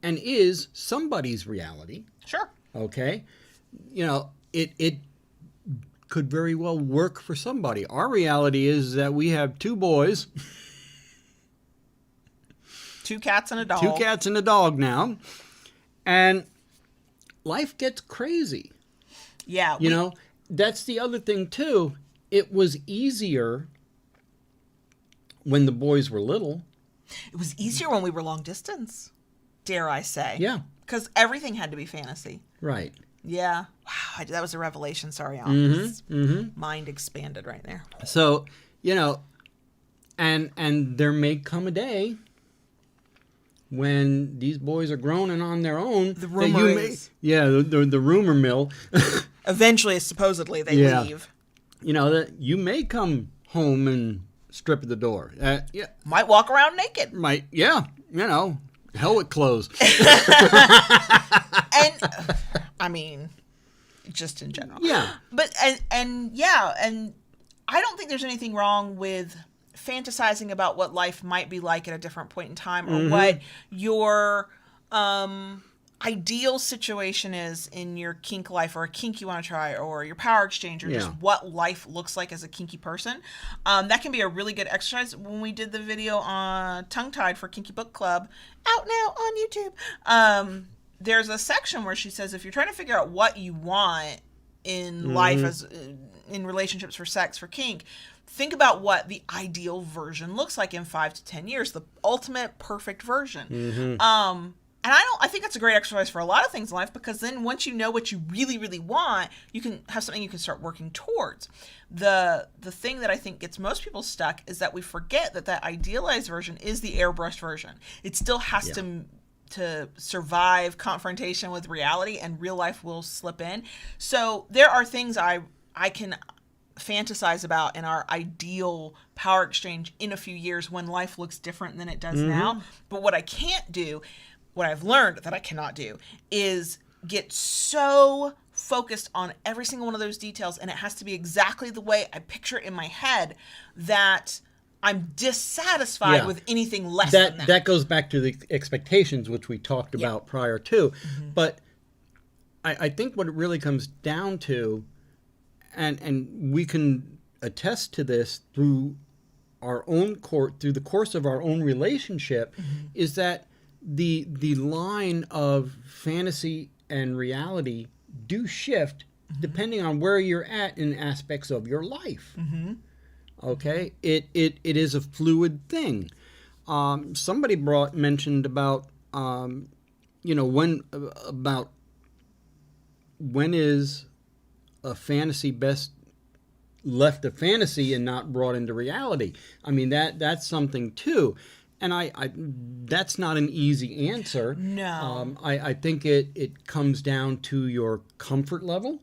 and is somebody's reality. Sure. Okay? You know, it could very well work for somebody. Our reality is that we have two boys. Two cats and a dog. Two cats and a dog now. And life gets crazy. Yeah. You know, that's the other thing too. It was easier when the boys were little. It was easier when we were long distance, dare I say. Yeah. Because everything had to be fantasy. Right. Yeah. Wow, that was a revelation. Sorry, Alan. Mind expanded right there. So, and there may come a day when these boys are grown and on their own. The rumor is. The rumor mill. Eventually, supposedly, they leave. That you may come home and strip at the door. Might walk around naked. Hell with clothes. And, I mean, just in general. Yeah. But, and I don't think there's anything wrong with fantasizing about what life might be like at a different point in time, or what your ideal situation is in your kink life, or a kink you want to try, or your power exchange, or just what life looks like as a kinky person. That can be a really good exercise. When we did the video on Tongue Tied for Kinky Book Club, out now on YouTube, there's a section where she says if you're trying to figure out what you want in life as in relationships for sex, for kink, think about what the ideal version looks like in 5 to 10 years, the ultimate perfect version. And I think that's a great exercise for a lot of things in life, because then once you know what you really, really want, you can have something you can start working towards. The thing that I think gets most people stuck is that we forget that idealized version is the airbrushed version. It still has to survive confrontation with reality, and real life will slip in. So there are things I can fantasize about in our ideal power exchange in a few years when life looks different than it does now. But what I can't do, what I've learned that I cannot do, is get so focused on every single one of those details, and it has to be exactly the way I picture it in my head, that I'm dissatisfied with anything less than that. That goes back to the expectations, which we talked about prior to. But I think what it really comes down to, and we can attest to this through our own through the course of our own relationship, is that the line of fantasy and reality do shift depending on where you're at in aspects of your life. Okay, it is a fluid thing. Somebody mentioned about when is a fantasy best left a fantasy and not brought into reality. I mean, that's something too. And I that's not an easy answer. No. I think it comes down to your comfort level.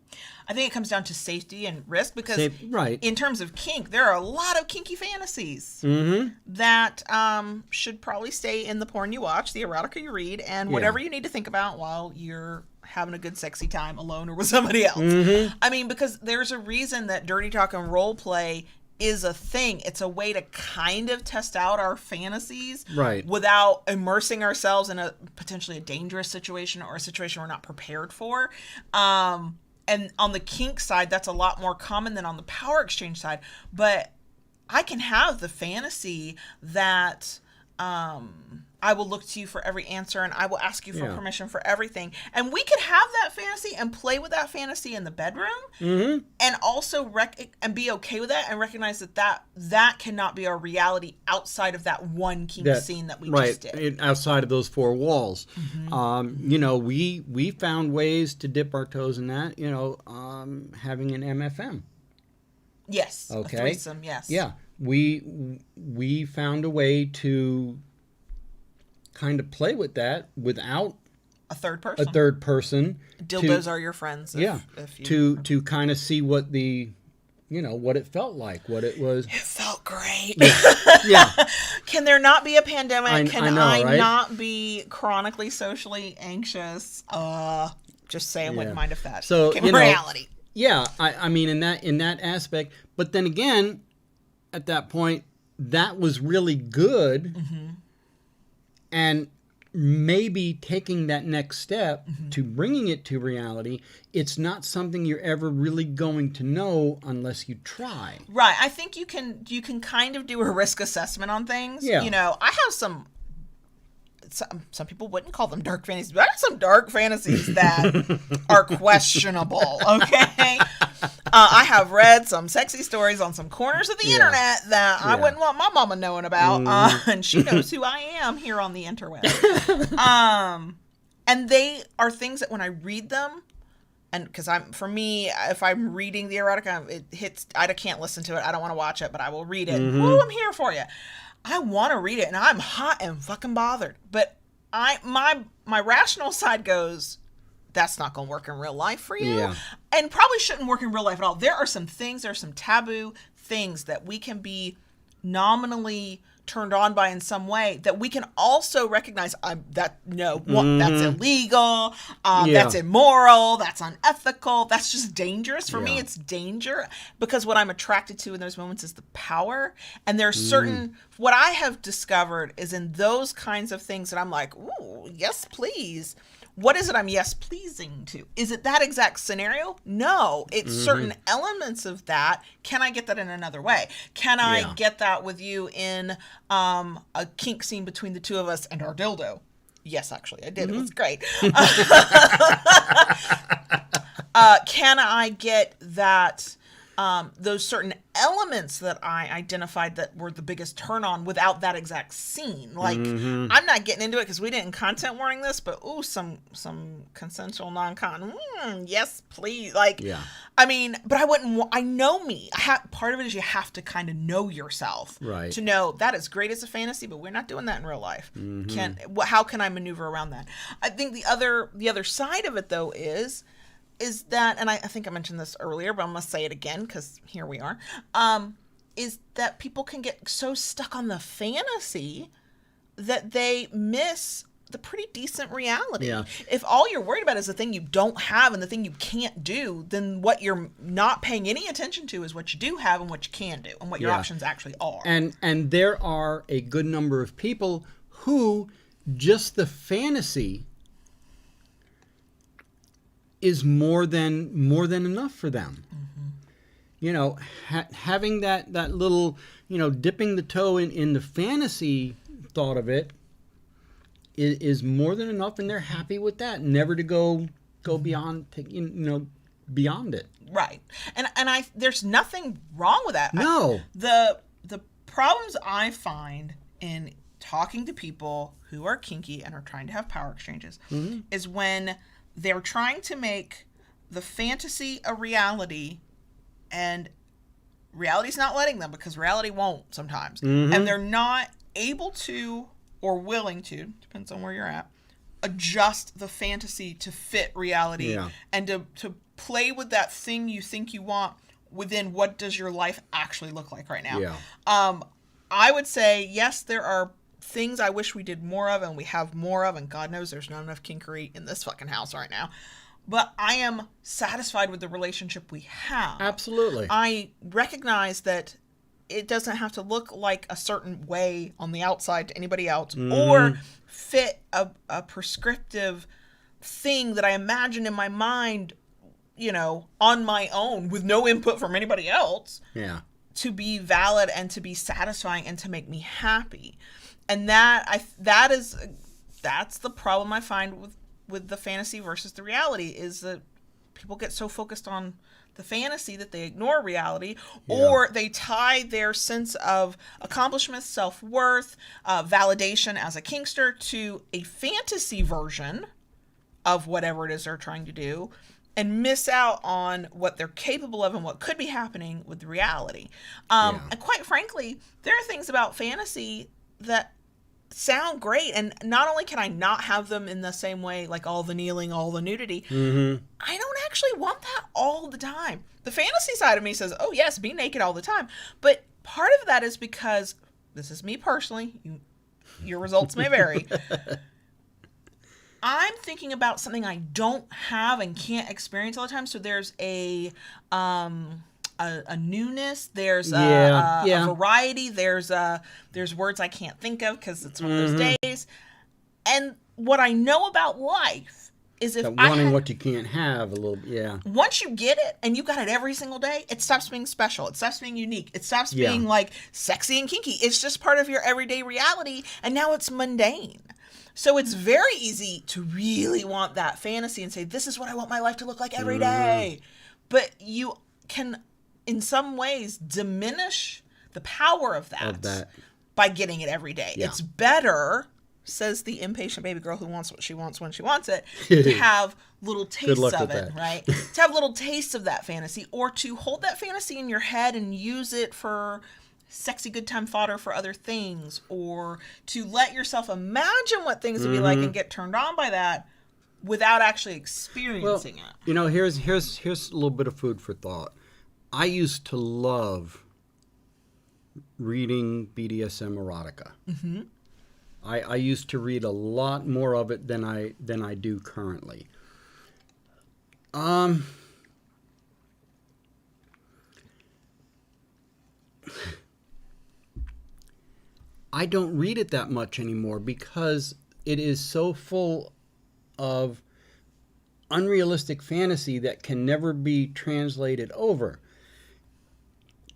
I think it comes down to safety and risk, because in terms of kink, there are a lot of kinky fantasies that should probably stay in the porn you watch, the erotica you read, and whatever you need to think about while you're having a good sexy time alone or with somebody else. I mean, because there's a reason that dirty talk and role play is a thing. It's a way to kind of test out our fantasies without immersing ourselves in a potentially a dangerous situation or a situation we're not prepared for. And on the kink side, that's a lot more common than on the power exchange side. But I can have the fantasy that I will look to you for every answer, and I will ask you for permission for everything. And we could have that fantasy and play with that fantasy in the bedroom, and also and be okay with that, and recognize that cannot be our reality outside of that one kink scene that we just did. Outside of those four walls. We found ways to dip our toes in that, having an MFM. Yes. Okay. A threesome, yes. Yeah. We found a way to kind of play with that without a third person. Dildos are your friends. If you to kind of see what what it felt like, what it was. It felt great. Yeah. Can there not be a pandemic? Can I right? not be chronically socially anxious? Just saying, wouldn't mind if that became reality. Yeah, I mean, in that aspect, but then again, at that point, that was really good, and maybe taking that next step to bringing it to reality, it's not something you're ever really going to know unless you try. Right. I think you can kind of do a risk assessment on things. Yeah. I have some some people wouldn't call them dark fantasies, but I have some dark fantasies that are questionable. Okay. I have read some sexy stories on some corners of the internet that I wouldn't want my mama knowing about. And she knows who I am here on the interweb. And they are things that when I read them, and because for me, if I'm reading the erotica, it hits, I can't listen to it. I don't want to watch it, but I will read it. Woo, I'm here for you. I want to read it, and I'm hot and fucking bothered. But my rational side goes, that's not going to work in real life for you. Yeah. And probably shouldn't work in real life at all. There are some taboo things that we can be nominally turned on by in some way that we can also recognize that's illegal, that's immoral, that's unethical, that's just dangerous. For me, it's danger, because what I'm attracted to in those moments is the power. And there's certain, what I have discovered is in those kinds of things that I'm like, ooh, yes, please. What is it I'm yes pleasing to? Is it that exact scenario? No, it's certain elements of that. Can I get that in another way? Can I get that with you in a kink scene between the two of us and our dildo? Yes, actually, I did. It was great. Can I get that? Those certain elements that I identified that were the biggest turn on without that exact scene. Like, I'm not getting into it because we didn't content warning this, but some consensual non-con. Yes, please. Like, I mean, but I wouldn't. I know me. Part of it is you have to kind of know yourself, right? To know that is great as a fantasy, but we're not doing that in real life. How can I maneuver around that? I think the other side of it though is that, and I think I mentioned this earlier, but I'm going to say it again because here we are, is that people can get so stuck on the fantasy that they miss the pretty decent reality. Yeah. If all you're worried about is the thing you don't have and the thing you can't do, then what you're not paying any attention to is what you do have and what you can do and what your options actually are. And there are a good number of people who just the fantasy is more than enough for them. You know, having that little, dipping the toe in the fantasy thought of it is more than enough, and they're happy with that. Never to go beyond, beyond it. Right, and there's nothing wrong with that. No, the problems I find in talking to people who are kinky and are trying to have power exchanges is when they're trying to make the fantasy a reality, and reality's not letting them, because reality won't sometimes. And they're not able to or willing to, depends on where you're at, adjust the fantasy to fit reality and to play with that thing you think you want within what does your life actually look like right now. I would say, yes, there are things I wish we did more of and we have more of, and God knows there's not enough kinkery in this fucking house right now. But I am satisfied with the relationship we have. Absolutely. I recognize that it doesn't have to look like a certain way on the outside to anybody else or fit a prescriptive thing that I imagine in my mind, on my own with no input from anybody else. To be valid and to be satisfying and to make me happy. And that's the problem I find with the fantasy versus the reality, is that people get so focused on the fantasy that they ignore reality, or they tie their sense of accomplishment, self-worth, validation as a kinkster to a fantasy version of whatever it is they're trying to do, and miss out on what they're capable of and what could be happening with reality. And quite frankly, there are things about fantasy that sound great, and not only can I not have them in the same way, like all the kneeling, all the nudity, I don't actually want that all the time. The fantasy side of me says, oh yes, be naked all the time, but part of that is because, this is me personally, your results may vary, I'm thinking about something I don't have and can't experience all the time. So there's a newness, there's a variety, there's words I can't think of because it's one of those days. And what I know about life is if wanting what you can't have a little, once you get it and you got it every single day, it stops being special. It stops being unique. It stops being like sexy and kinky. It's just part of your everyday reality, and now it's mundane. So it's very easy to really want that fantasy and say, this is what I want my life to look like every day. But you can, in some ways, diminish the power of that by getting it every day. Yeah. It's better, says the impatient baby girl who wants what she wants when she wants it, to have little tastes of it, right? To have little tastes of that fantasy, or to hold that fantasy in your head and use it for sexy good time fodder for other things, or to let yourself imagine what things would be like and get turned on by that without actually experiencing it. You know, here's a little bit of food for thought. I used to love reading BDSM erotica. Mm-hmm. I used to read a lot more of it than I do currently. I don't read it that much anymore because it is so full of unrealistic fantasy that can never be translated over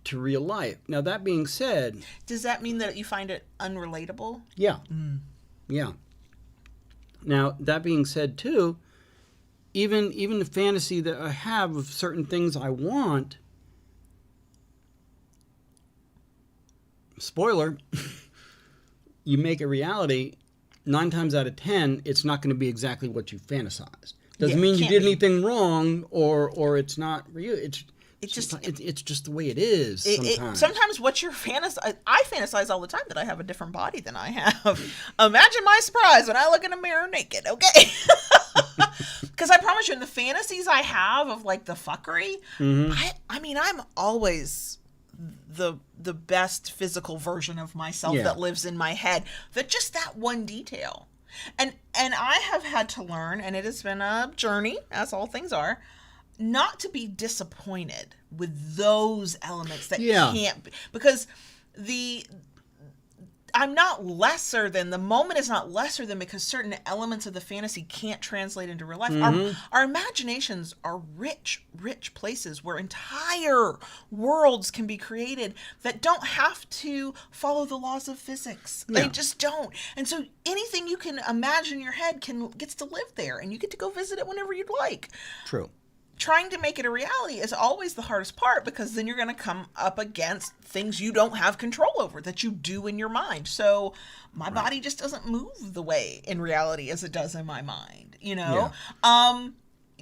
to real life. Now, that being said... Does that mean that you find it unrelatable? Yeah. Mm. Yeah. Now, that being said, too, even the fantasy that I have of certain things I want... Spoiler, you make a reality, 9 times out of 10, it's not going to be exactly what you fantasized. Doesn't mean you did anything wrong or it's not real. It's just the way it is sometimes. Sometimes what you're I fantasize all the time that I have a different body than I have. Imagine my surprise when I look in a mirror naked, okay? Because I promise you, in the fantasies I have of like the fuckery, I mean, I'm always the best physical version of myself that lives in my head. That one detail. And I have had to learn, and it has been a journey, as all things are, not to be disappointed with those elements that can't be, because I'm not lesser than, the moment is not lesser than because certain elements of the fantasy can't translate into real life. Our imaginations are rich places where entire worlds can be created that don't have to follow the laws of physics. Yeah. They just don't. And so anything you can imagine in your head gets to live there, and you get to go visit it whenever you'd like. True. Trying to make it a reality is always the hardest part, because then you're going to come up against things you don't have control over that you do in your mind. So my body just doesn't move the way in reality as it does in my mind, you know? Yeah.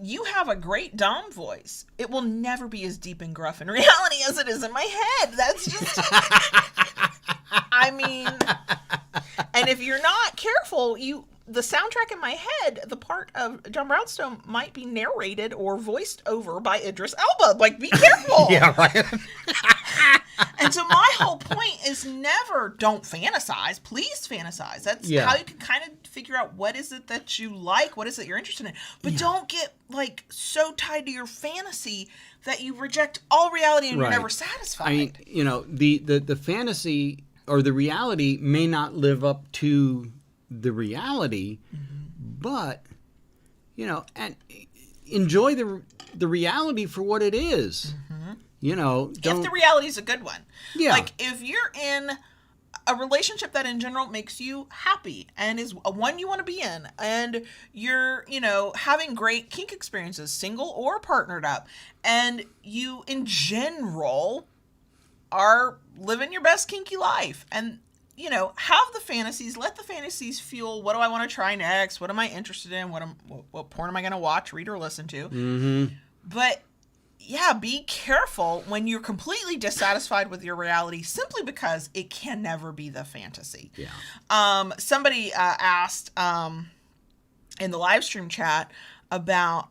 You have a great Dom voice. It will never be as deep and gruff in reality as it is in my head. That's just, I mean, and if you're not careful, the soundtrack in my head, the part of John Brownstone might be narrated or voiced over by Idris Elba. Like, be careful. Yeah, right. And so my whole point is never don't fantasize. Please fantasize. That's how you can kind of figure out what is it that you like, what is it you're interested in. But don't get like so tied to your fantasy that you reject all reality and you're never satisfied. I mean, you know, the fantasy or the reality may not live up to the reality, but you know, and enjoy the reality for what it is. You know, if the reality is a good one. Yeah. Like if you're in a relationship that in general makes you happy and is one you want to be in, and you're, you know, having great kink experiences, single or partnered up, and you in general are living your best kinky life, and you know, have the fantasies, let the fantasies fuel what do I want to try next, what am I interested in, what porn am I going to watch, read, or listen to. But yeah, be careful when you're completely dissatisfied with your reality simply because it can never be the fantasy. Yeah. Somebody asked in the live stream chat about,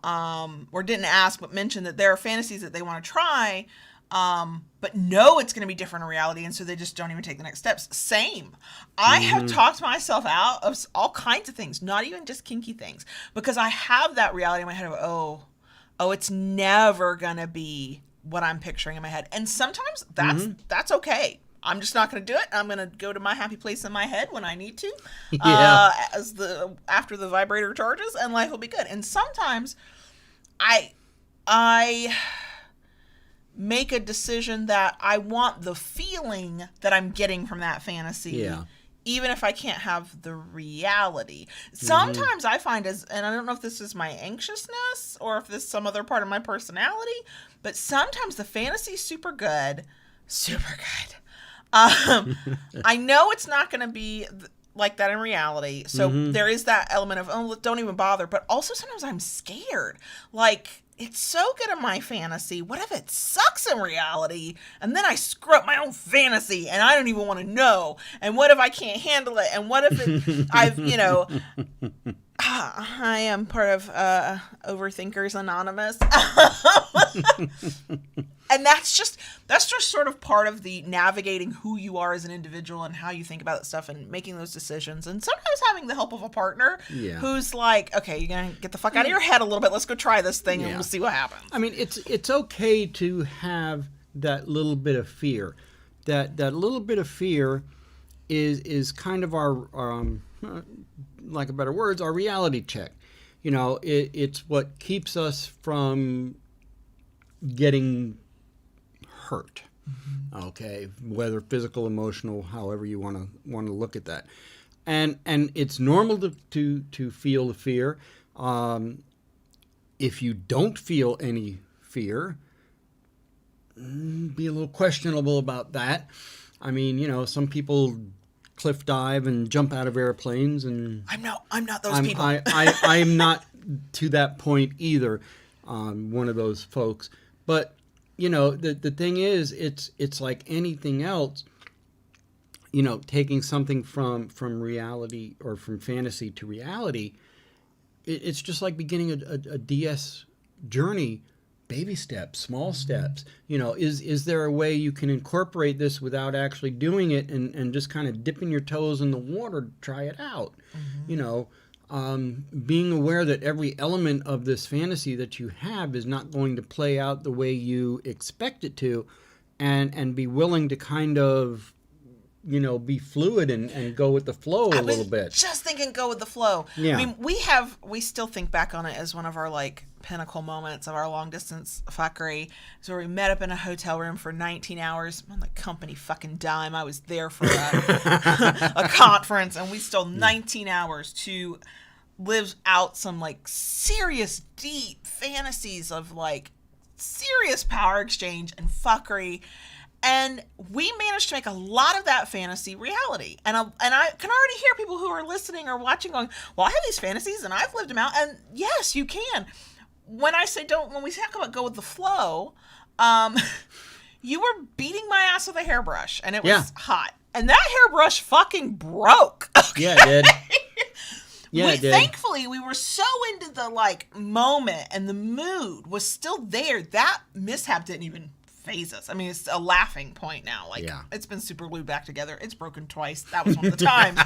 or didn't ask, but mentioned that there are fantasies that they want to try, but know it's going to be different in reality, and so they just don't even take the next steps. Same. I have talked myself out of all kinds of things, not even just kinky things, because I have that reality in my head of, oh, it's never going to be what I'm picturing in my head. And sometimes that's okay. I'm just not going to do it. I'm going to go to my happy place in my head when I need to, after the vibrator charges, and life will be good. And sometimes I make a decision that I want the feeling that I'm getting from that fantasy even if I can't have the reality. Sometimes I find and I don't know if this is my anxiousness or if this is some other part of my personality, but sometimes the fantasy is super good. Super good. I know it's not going to be like that in reality. So there is that element of, oh, don't even bother. But also sometimes I'm scared. Like, it's so good in my fantasy. What if it sucks in reality? And then I screw up my own fantasy and I don't even want to know. And what if I can't handle it? And what if I am part of Overthinkers Anonymous. And that's just sort of part of the navigating who you are as an individual and how you think about that stuff and making those decisions. And sometimes having the help of a partner who's like, okay, you're going to get the fuck out of your head a little bit. Let's go try this thing and we'll see what happens. I mean, it's okay to have that little bit of fear. That little bit of fear is kind of our lack of better words, our reality check. You know, it's what keeps us from getting hurt. Okay, whether physical, emotional, however you want to look at that, and it's normal to feel the fear. If you don't feel any fear, be a little questionable about that. I mean, you know, some people cliff dive and jump out of airplanes, and I'm not those people. I am not to that point either. One of those folks, but you know, the thing is, it's like anything else. You know, taking something from reality or from fantasy to reality, it's just like beginning a DS journey. Baby steps, small steps. You know, is there a way you can incorporate this without actually doing it and just kind of dipping your toes in the water to try it out? You know, being aware that every element of this fantasy that you have is not going to play out the way you expect it to, and be willing to kind of, you know, be fluid and go with the flow a little bit. Just thinking go with the flow. Yeah. I mean, we still think back on it as one of our like pinnacle moments of our long distance fuckery. So we met up in a hotel room for 19 hours on the company fucking dime. I was there for a conference, and we stole 19 hours to live out some like serious deep fantasies of like serious power exchange and fuckery. And we managed to make a lot of that fantasy reality. And I can already hear people who are listening or watching going, well, I have these fantasies and I've lived them out. And yes, you can. When we talk about go with the flow, you were beating my ass with a hairbrush and it was hot. And that hairbrush fucking broke. Okay? Yeah, it did. Yeah, it did. Thankfully, we were so into the like moment and the mood was still there. That mishap didn't even phase us. I mean, it's a laughing point now. Like, it's been super glued back together. It's broken twice. That was one of the times.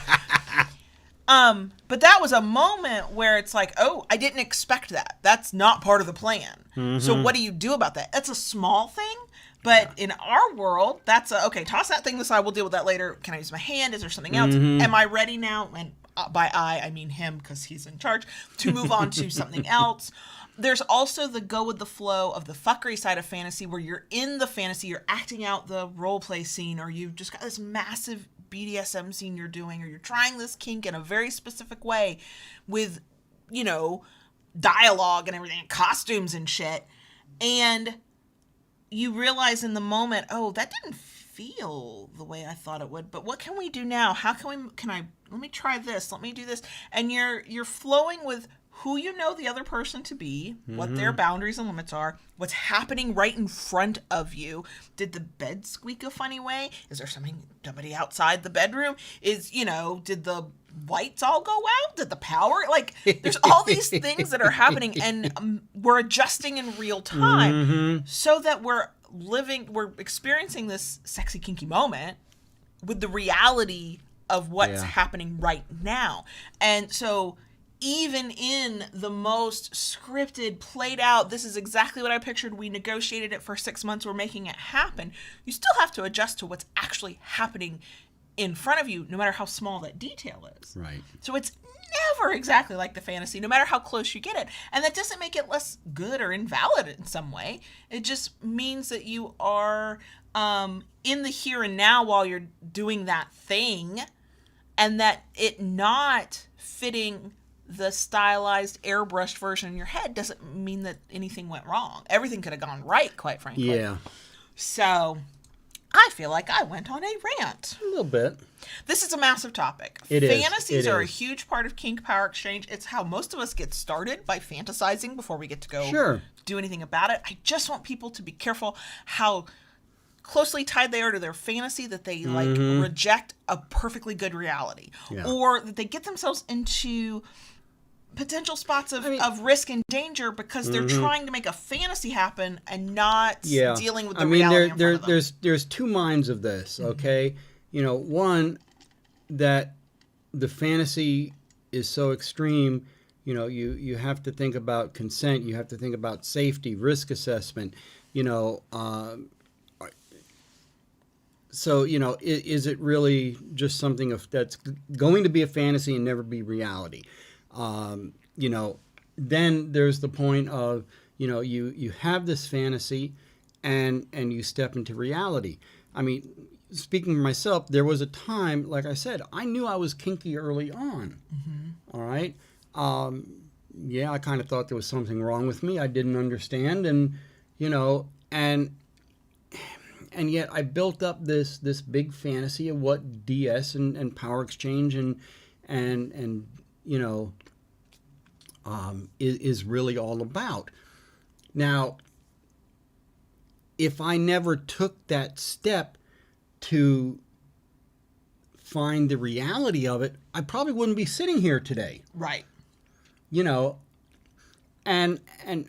But that was a moment where it's like, oh, I didn't expect that. That's not part of the plan. So what do you do about that? That's a small thing. But in our world, that's okay, toss that thing aside. We'll deal with that later. Can I use my hand? Is there something else? Am I ready now? And by I mean him, because he's in charge, to move on to something else. There's also the go with the flow of the fuckery side of fantasy, where you're in the fantasy, you're acting out the role play scene, or you've just got this massive BDSM scene you're doing, or you're trying this kink in a very specific way with, you know, dialogue and everything, costumes and shit. And you realize in the moment, oh, that didn't feel the way I thought it would, but what can we do now? How let me try this, let me do this. And you're flowing with who you know the other person to be, what their boundaries and limits are, what's happening right in front of you. Did the bed squeak a funny way? Is there somebody outside the bedroom? Did the lights all go out? Did the power, like, there's all these things that are happening, and we're adjusting in real time so that we're experiencing this sexy, kinky moment with the reality of what's happening right now. And so even in the most scripted, played out, this is exactly what I pictured, we negotiated it for 6 months, we're making it happen, you still have to adjust to what's actually happening in front of you, no matter how small that detail is. Right. So it's never exactly like the fantasy, no matter how close you get it. And that doesn't make it less good or invalid in some way. It just means that you are in the here and now while you're doing that thing. and that it not fitting the stylized airbrushed version in your head doesn't mean that anything went wrong. Everything could have gone right, quite frankly. Yeah. So I feel like I went on a rant. A little bit. This is a massive topic. It is. Fantasies It are a is. huge part of kink power exchange. It's how most of us get started, by fantasizing before we get to go Sure. do anything about it. I just want people to be careful how closely tied they are to their fantasy, that they like reject a perfectly good reality. Yeah. Or that they get themselves into potential spots of risk and danger because they're trying to make a fantasy happen and not dealing with the reality in front of them. there's two minds of this, okay? You know, one, that the fantasy is so extreme, you know, you have to think about consent, you have to think about safety, risk assessment, you know, so, you know, is it really just something that's going to be a fantasy and never be reality? You know, then there's the point of, you know, you have this fantasy and you step into reality. I mean, speaking for myself, there was a time, like I said, I knew I was kinky early on. All right. Yeah, I kind of thought there was something wrong with me. I didn't understand. And, you know, and yet I built up this big fantasy of what DS and power exchange and you know, is really all about. Now, if I never took that step to find the reality of it, I probably wouldn't be sitting here today. Right. You know, and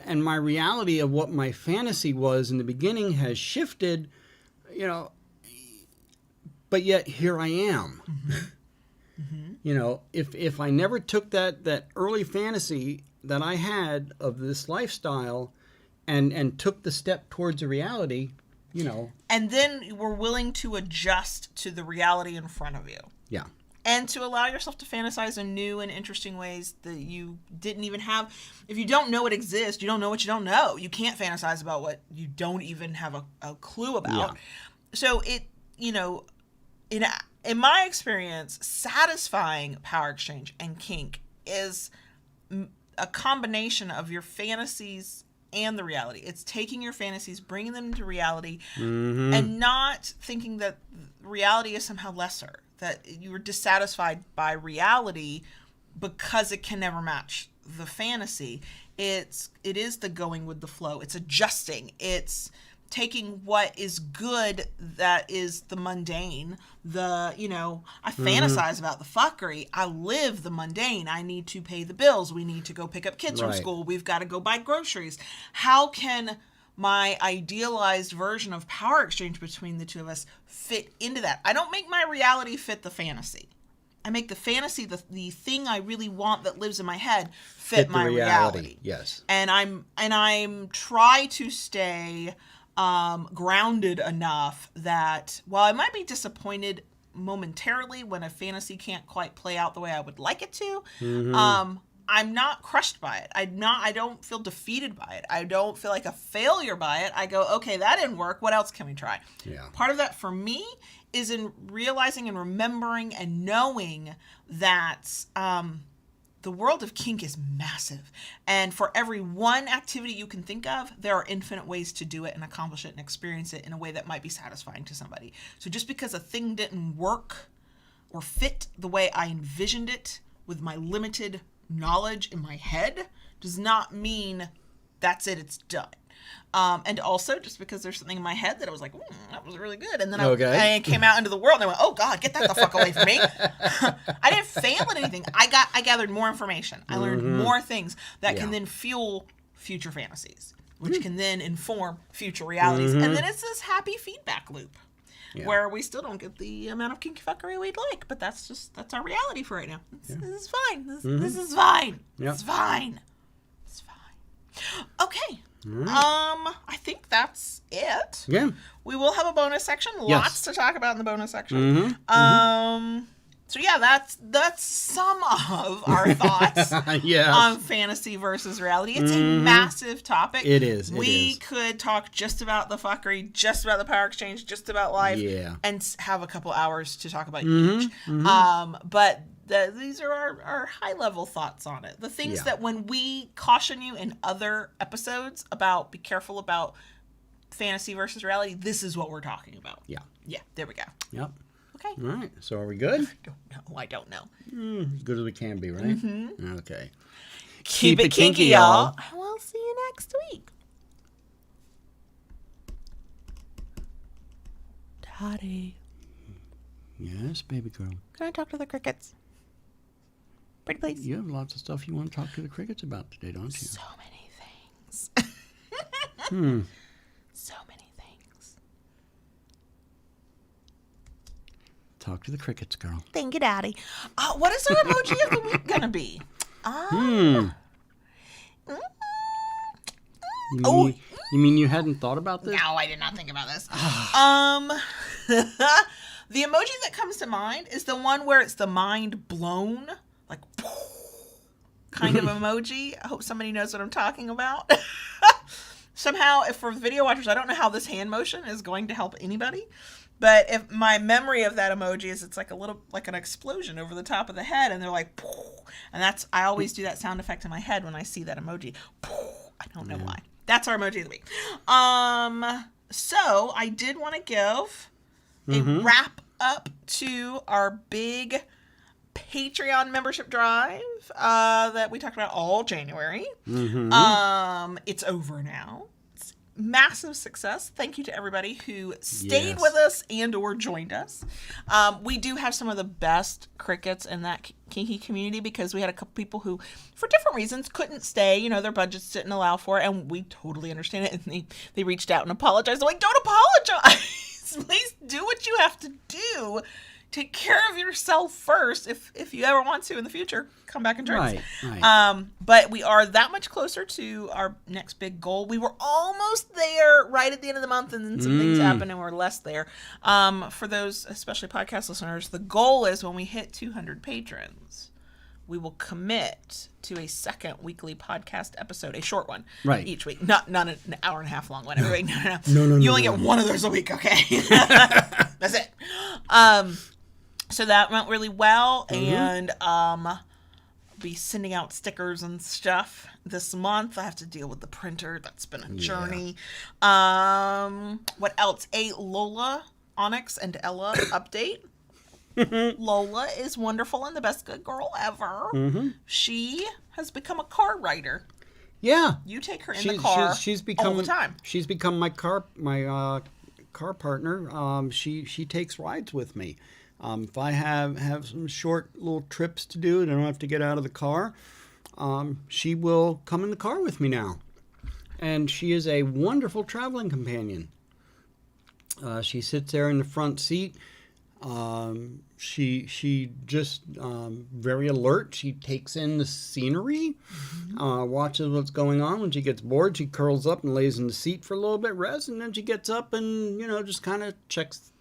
my reality of what my fantasy was in the beginning has shifted, you know, but yet here I am. You know, if I never took that early fantasy that I had of this lifestyle and took the step towards a reality, you know. And then we're willing to adjust to the reality in front of you. Yeah. And to allow yourself to fantasize in new and interesting ways that you didn't even have. If you don't know it exists, you don't know what you don't know. You can't fantasize about what you don't even have a clue about. Yeah. So it, you know, in my experience, satisfying power exchange and kink is a combination of your fantasies and the reality. It's taking your fantasies, bringing them into reality, and not thinking that reality is somehow lesser, that you were dissatisfied by reality because it can never match the fantasy. It is the going with the flow. It's adjusting. It's taking what is good, that is the mundane, you know, I fantasize about the fuckery. I live the mundane. I need to pay the bills. We need to go pick up kids from school. We've got to go buy groceries. How can my idealized version of power exchange between the two of us fit into that? I don't make my reality fit the fantasy. I make the fantasy, the thing I really want that lives in my head, fit my reality. Yes. And I'm try to stay grounded enough that while I might be disappointed momentarily when a fantasy can't quite play out the way I would like it to, I'm not crushed by it. I don't feel defeated by it. I don't feel like a failure by it. I go, okay, that didn't work. What else can we try? Yeah. Part of that for me is in realizing and remembering and knowing that the world of kink is massive. And for every one activity you can think of, there are infinite ways to do it and accomplish it and experience it in a way that might be satisfying to somebody. So just because a thing didn't work or fit the way I envisioned it with my limited knowledge in my head does not mean that's it, it's done. And also, just because there's something in my head that I was like, that was really good. And then I came out into the world and I went, oh God, get that the fuck away from me. I didn't fail at anything. I gathered more information. I learned more things that can then fuel future fantasies, which can then inform future realities. And then it's this happy feedback loop where we still don't get the amount of kinky fuckery we'd like, but that's our reality for right now. This is fine. This is fine. Yep. It's fine. It's fine. Okay. I think that's it. Yeah. We will have a bonus section. Lots to talk about in the bonus section. So yeah, that's some of our thoughts Yes. on fantasy versus reality. It's a massive topic. It is. We could talk just about the fuckery, just about the power exchange, just about life, Yeah. and have a couple hours to talk about each. But these are our high level thoughts on it. The things that when we caution you in other episodes about be careful about fantasy versus reality, this is what we're talking about. Yeah. Yeah. There we go. Yep. Okay. All right. So are we good? I don't know. As good as we can be, right? Mm-hmm. Okay. Keep it kinky, y'all. And we'll see you next week. Daddy. Yes, baby girl. Can I talk to the crickets? Pretty please. You have lots of stuff you want to talk to the crickets about today, don't you? So many things. So many things. Talk to the crickets, girl. Thank you, Daddy. What is our emoji of the week gonna be? You mean you hadn't thought about this? No, I did not think about this. The emoji that comes to mind is the one where it's the mind blown, like kind of emoji. I hope somebody knows what I'm talking about. Somehow, if for video watchers, I don't know how this hand motion is going to help anybody. But if my memory of that emoji is it's like a little, like an explosion over the top of the head, and they're like, and I always do that sound effect in my head when I see that emoji. I don't know why. That's our emoji of the week. So I did want to give a wrap up to our big Patreon membership drive that we talked about all January. It's over now. Massive success. Thank you to everybody who stayed with us and or joined us. We do have some of the best crickets in that kinky community because we had a couple people who, for different reasons, couldn't stay. Their budgets didn't allow for it, and we totally understand it. And they reached out and apologized. I'm like, don't apologize. Please do what you have to do. Take care of yourself first. If you ever want to in the future, come back and join us. Right. But we are that much closer to our next big goal. We were almost there right at the end of the month, and then some things happened, and we're less there. For those, especially podcast listeners, the goal is when we hit 200 patrons, we will commit to a second weekly podcast episode, a short one, each week. Not an hour and a half long one every week. No. You only get one of those a week, okay? That's it. So that went really well, and I'll be sending out stickers and stuff this month. I have to deal with the printer. That's been a journey. What else? A Lola, Onyx, and Ella update. Lola is wonderful and the best good girl ever. She has become a car rider. Yeah. You take her in the car all the time. She's become my car partner. She takes rides with me. If I have some short little trips to do and I don't have to get out of the car, she will come in the car with me now. And she is a wonderful traveling companion. She sits there in the front seat. She just very alert. She takes in the scenery, watches what's going on. When she gets bored, she curls up and lays in the seat for a little bit, rests, and then she gets up and just kind of checks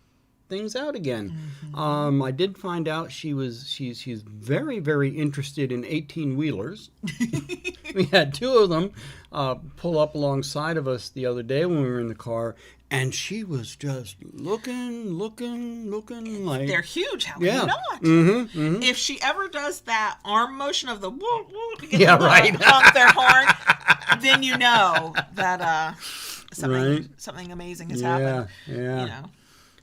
things out again. I did find out she's very, very interested in 18-wheelers. We had two of them pull up alongside of us the other day when we were in the car, and she was just looking like... They're huge. How can you not? If she ever does that arm motion of the honk their horn, then you know that something amazing has happened. Yeah.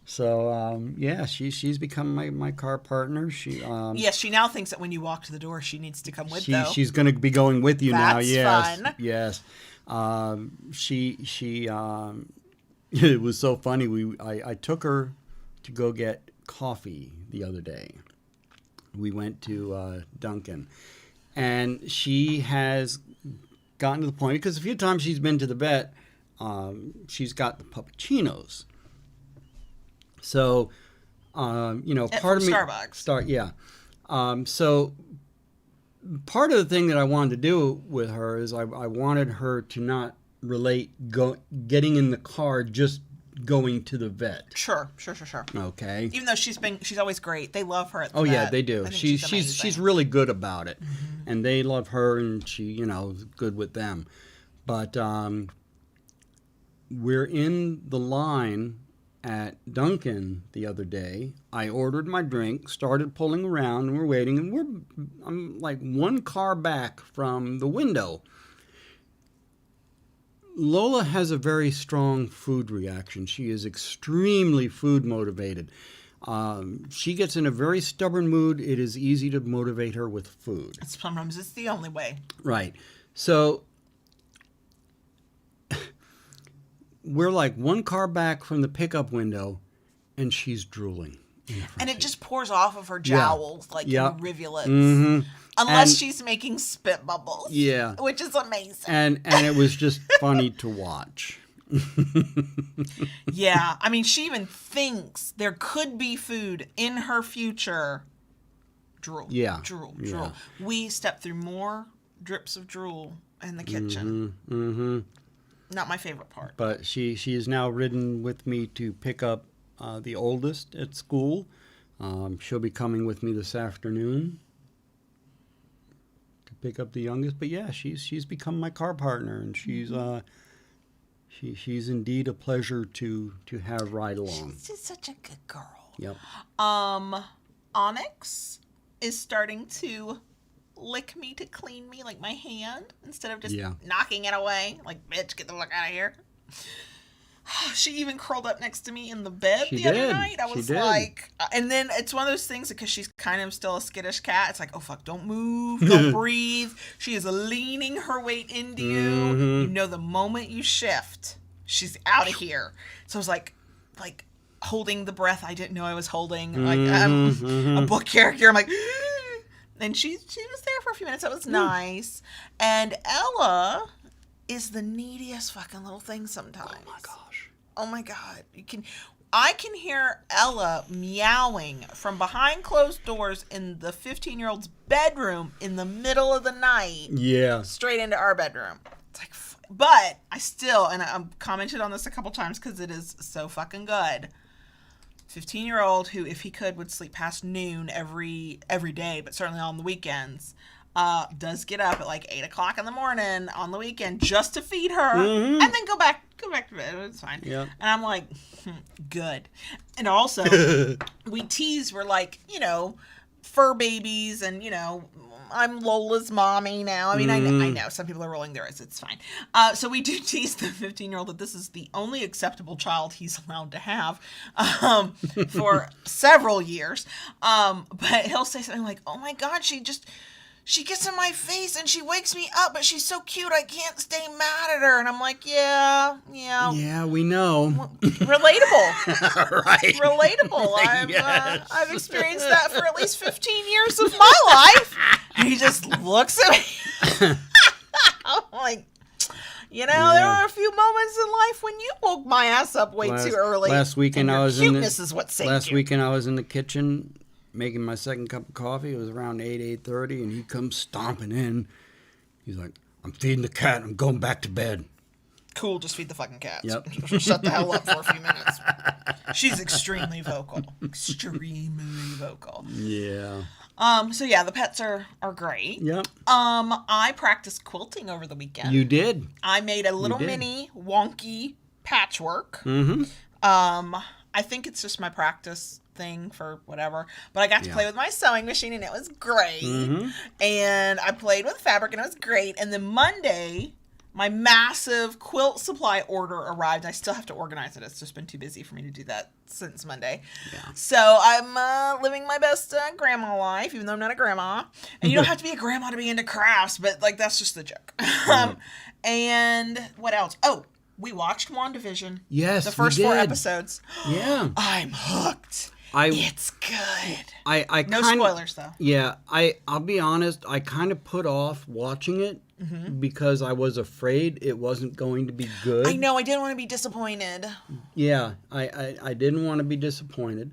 So, she's become my car partner. She now thinks that when you walk to the door, she needs to come with, though. She's going to be going with you now. That's fun. Yes. It was so funny. I took her to go get coffee the other day. We went to Dunkin'. And she has gotten to the point, because a few times she's been to the vet, she's got the puppuccinos. So, part of me... Starbucks. So, part of the thing that I wanted to do with her is I wanted her to not relate getting in the car just going to the vet. Sure. Okay. Even though she's always great. They love her at the Oh vet. yeah, they do. I think She's amazing. really good about it, and they love her, and she is good with them. But we're in the line at Dunkin' the other day. I ordered my drink, started pulling around, and we're waiting, and I'm like one car back from the window. Lola has a very strong food reaction. She is extremely food motivated. She gets in a very stubborn mood. It is easy to motivate her with food. Sometimes it's the only way. Right. So we're like one car back from the pickup window, and she's drooling. And it just pours off of her jowls like in rivulets. Mm-hmm. Unless she's making spit bubbles. Yeah. Which is amazing. And it was just funny to watch. Yeah. I mean, she even thinks there could be food in her future. Drool. Yeah. Drool. Yeah. We stepped through more drips of drool in the kitchen. Mm-hmm. Not my favorite part. But she is now ridden with me to pick up the oldest at school. She'll be coming with me this afternoon to pick up the youngest. But yeah, she's become my car partner, and she's indeed a pleasure to have ride along. She's such a good girl. Yep. Onyx is starting to lick me to clean me, like my hand, instead of just knocking it away. Like, bitch, get the fuck out of here. She even curled up next to me in the bed other night. I was like, and then it's one of those things because she's kind of still a skittish cat. It's like, oh fuck, don't move, don't breathe. She is leaning her weight into you. Mm-hmm. You know, the moment you shift, she's out of here. So I was like holding the breath I didn't know I was holding. Like a book character. I'm like, and she was there for a few minutes. That was nice. And Ella is the neediest fucking little thing sometimes. Oh my gosh. Oh my god. I can hear Ella meowing from behind closed doors in the 15-year-old's bedroom in the middle of the night. Yeah. Straight into our bedroom. It's like, but I still, and I've commented on this a couple times because it is so fucking good. 15-year-old who, if he could, would sleep past noon every day, but certainly on the weekends. Does get up at like 8 o'clock in the morning on the weekend just to feed her and then go back to bed. It's fine. Yeah. And I'm like, good. And also, we tease, we're like, fur babies and, I'm Lola's mommy now. I mean, I know some people are rolling their eyes. It's fine. So we do tease the 15-year-old that this is the only acceptable child he's allowed to have for several years. But he'll say something like, oh my God, she gets in my face and she wakes me up, but she's so cute I can't stay mad at her. And I'm like, yeah. Yeah, we know. Relatable. Right. Relatable. I've experienced that for at least 15 years of my life. And he just looks at me. I'm like, there are a few moments in life when you woke my ass up way too early. Last weekend I was cuteness is what saved you. Weekend I was in the kitchen making my second cup of coffee. It was around 8:30, and he comes stomping in. He's like, I'm feeding the cat. I'm going back to bed. Cool, just feed the fucking cats. Yep. Shut the hell up for a few minutes. She's extremely vocal. Extremely vocal. Yeah. So yeah, the pets are great. Yep. I practiced quilting over the weekend. You did. I made a little mini wonky patchwork. Mm-hmm. I think it's just my practice thing for whatever, but I got to play with my sewing machine and it was great. Mm-hmm. And I played with fabric and it was great. And then Monday, my massive quilt supply order arrived. I still have to organize it. It's just been too busy for me to do that since Monday. Yeah. So I'm living my best grandma life, even though I'm not a grandma. And you don't have to be a grandma to be into crafts, but like that's just the joke. And what else? Oh, we watched WandaVision. Yes, the first 4 episodes. Yeah. I'm hooked. It's good. No spoilers though. Yeah, I'll be honest. I kind of put off watching it because I was afraid it wasn't going to be good. I know. I didn't want to be disappointed. Yeah, I didn't want to be disappointed.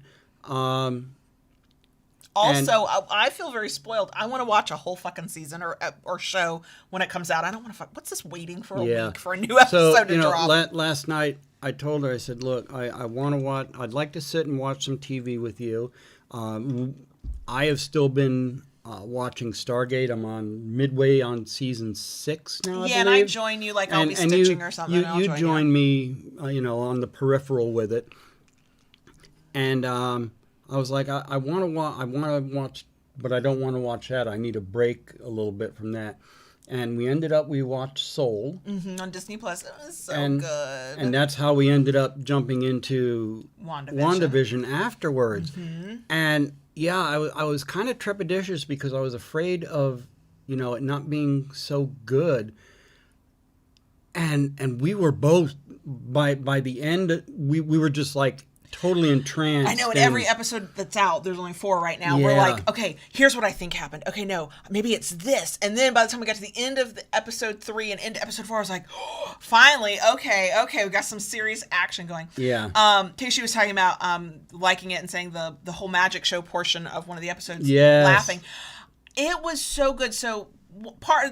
Also, I feel very spoiled. I want to watch a whole fucking season or show when it comes out. I don't want to what's this waiting for a week for a new episode to drop? Last night I told her, I said, look, I want to watch, I'd like to sit and watch some TV with you. I have still been watching Stargate. I'm on midway on season 6 now, and I join you, like I'll be stitching or something. You join me, on the peripheral with it. And I was like, I want to watch, but I don't want to watch that. I need a break a little bit from that. And we watched Soul. On Disney Plus. It was so good. And that's how we ended up jumping into WandaVision afterwards. Mm-hmm. And yeah, I was kind of trepidatious because I was afraid of, it not being so good. And we were both, by the end, we were just like, totally entranced. I know in every episode that's out, there's only 4 right now. Yeah. We're like, okay, here's what I think happened. Okay, no, maybe it's this. And then by the time we got to the end of the episode 3 and into episode 4, I was like, oh, finally, okay, we got some serious action going. Yeah. Tashi was talking about liking it and saying the whole magic show portion of one of the episodes, laughing. It was so good. So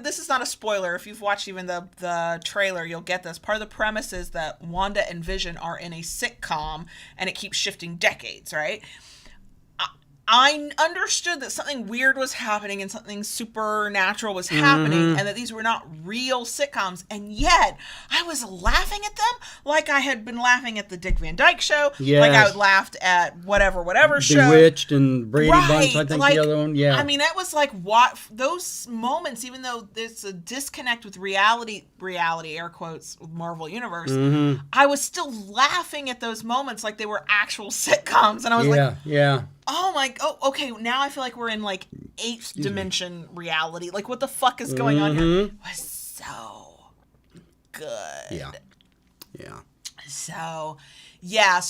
this is not a spoiler. If you've watched even the trailer, you'll get this. Part of the premise is that Wanda and Vision are in a sitcom and it keeps shifting decades, right? I understood that something weird was happening and something supernatural was happening and that these were not real sitcoms. And yet, I was laughing at them like I had been laughing at the Dick Van Dyke Show. Yes. Like I would laughed at whatever show. Bewitched and Brady Bunch, I think the other one. Yeah. I mean, that was like what those moments, even though there's a disconnect with reality, air quotes, with Marvel Universe, I was still laughing at those moments like they were actual sitcoms. And I was okay, now I feel like we're in like 8th dimension reality. Like, what the fuck is going on here? It was so good. Yeah. So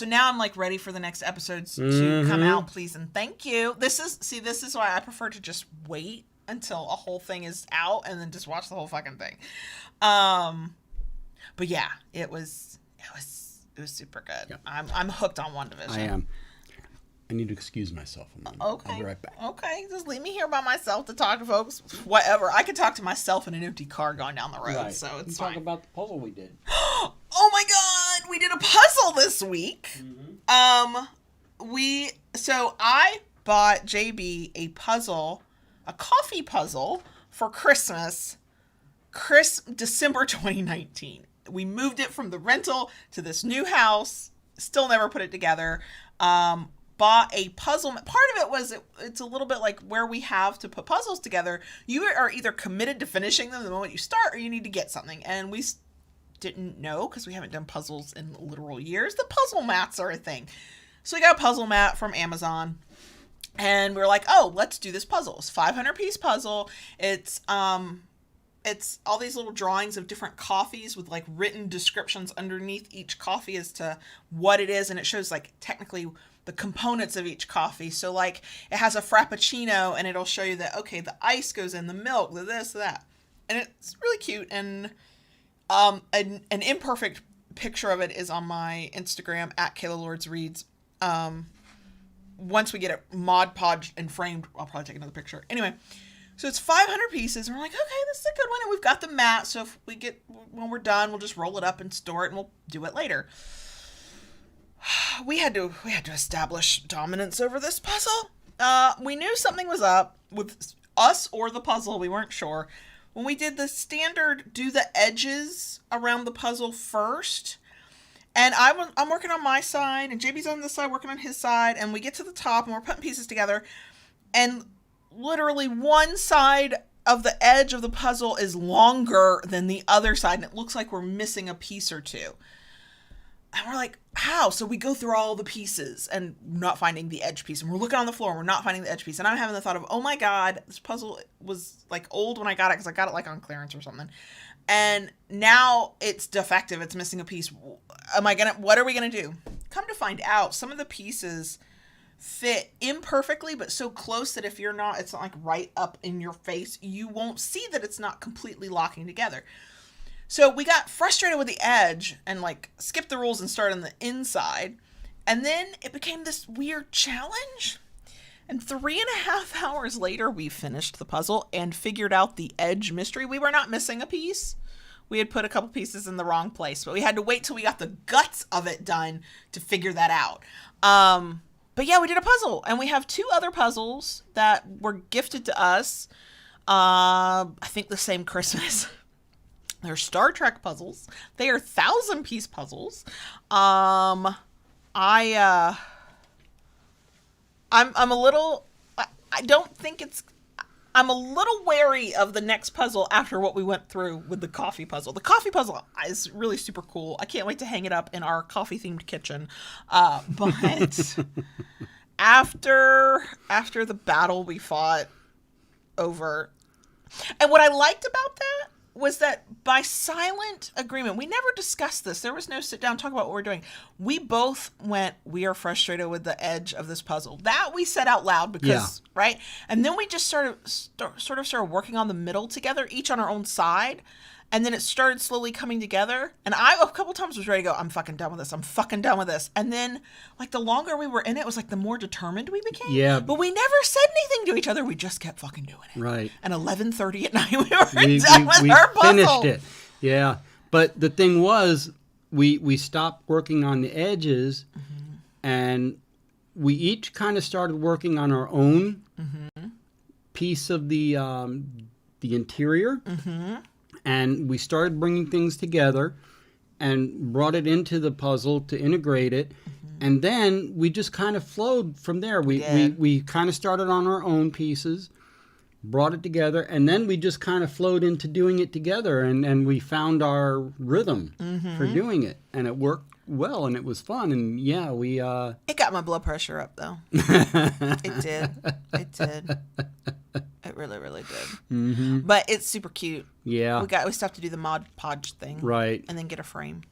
now I'm like ready for the next episodes to come out, please and thank you. This is why I prefer to just wait until a whole thing is out and then just watch the whole fucking thing. But yeah, it was super good. Yeah. I'm hooked on WandaVision. I am. I need to excuse myself a moment. Okay. I'll be right back. Okay, just leave me here by myself to talk to folks. Whatever. I could talk to myself in an empty car going down the road, right. So it's fine. Talk about the puzzle we did. Oh my god, we did a puzzle this week. So I bought JB a coffee puzzle for Christmas, December 2019. We moved it from the rental to this new house. Still never put it together. Bought a puzzle. Part of it was it's a little bit like where we have to put puzzles together. You are either committed to finishing them the moment you start, or you need to get something. And we didn't know because we haven't done puzzles in literal years. The puzzle mats are a thing. So we got a puzzle mat from Amazon. And we were like, oh, let's do this puzzle. It's a 500-piece puzzle. It's all these little drawings of different coffees with like written descriptions underneath each coffee as to what it is. And it shows like technically the components of each coffee. So like it has a frappuccino and it'll show you that, okay, the ice goes in, the milk, the this, that. And it's really cute. And an imperfect picture of it is on my Instagram at Kayla Lords Reads. Once we get it Mod Podged and framed, I'll probably take another picture. Anyway, so it's 500 pieces, and we're like, okay, this is a good one, and we've got the mat, so if when we're done, we'll just roll it up and store it, and we'll do it later. We had to establish dominance over this puzzle. We knew something was up with us or the puzzle, we weren't sure. When we did the standard, do the edges around the puzzle first, and I'm working on my side, and JB's on this side working on his side, and we get to the top, and we're putting pieces together, and literally one side of the edge of the puzzle is longer than the other side, and it looks like we're missing a piece or two. And we're like, how? So we go through all the pieces and not finding the edge piece, and we're looking on the floor, and we're not finding the edge piece, and I'm having the thought of, oh my god, this puzzle was like old when I got it, because I got it like on clearance or something. And now it's defective. It's missing a piece. What are we going to do? Come to find out, some of the pieces fit imperfectly, but so close that if you're not, it's not like right up in your face, you won't see that it's not completely locking together. So we got frustrated with the edge and like skipped the rules and started on the inside. And then it became this weird challenge. And 3.5 hours later, we finished the puzzle and figured out the edge mystery. We were not missing a piece. We had put a couple pieces in the wrong place, but we had to wait till we got the guts of it done to figure that out. But yeah, we did a puzzle, and we have 2 other puzzles that were gifted to us. I think the same Christmas. They're Star Trek puzzles. They are 1,000-piece puzzles. I'm a little. I don't think it's. I'm a little wary of the next puzzle after what we went through with the coffee puzzle. The coffee puzzle is really super cool. I can't wait to hang it up in our coffee-themed kitchen. But after the battle we fought over, and what I liked about that was that by silent agreement, we never discussed this. There was no sit down, talk about what we're doing. We both went, we are frustrated with the edge of this puzzle. That we said out loud because, right? And then we just started working on the middle together, each on our own side. And then it started slowly coming together. And I, a couple times, was ready to go, I'm fucking done with this. I'm fucking done with this. And then, like, the longer we were in it was like the more determined we became. Yeah. But we never said anything to each other. We just kept fucking doing it. Right. And 11:30 at night, we were done with our puzzle. Finished it. Yeah. But the thing was, we stopped working on the edges, and we each kind of started working on our own piece of the interior. And we started bringing things together and brought it into the puzzle to integrate it. And then we just kind of flowed from there. We kind of started on our own pieces, brought it together, and then we just kind of flowed into doing it together. And we found our rhythm for doing it. And it worked well, and it was fun. And yeah, we... It got my blood pressure up, though. It did. It did. It really, really did. But it's super cute. Yeah. We still have to do the Mod Podge thing. Right. And then get a frame.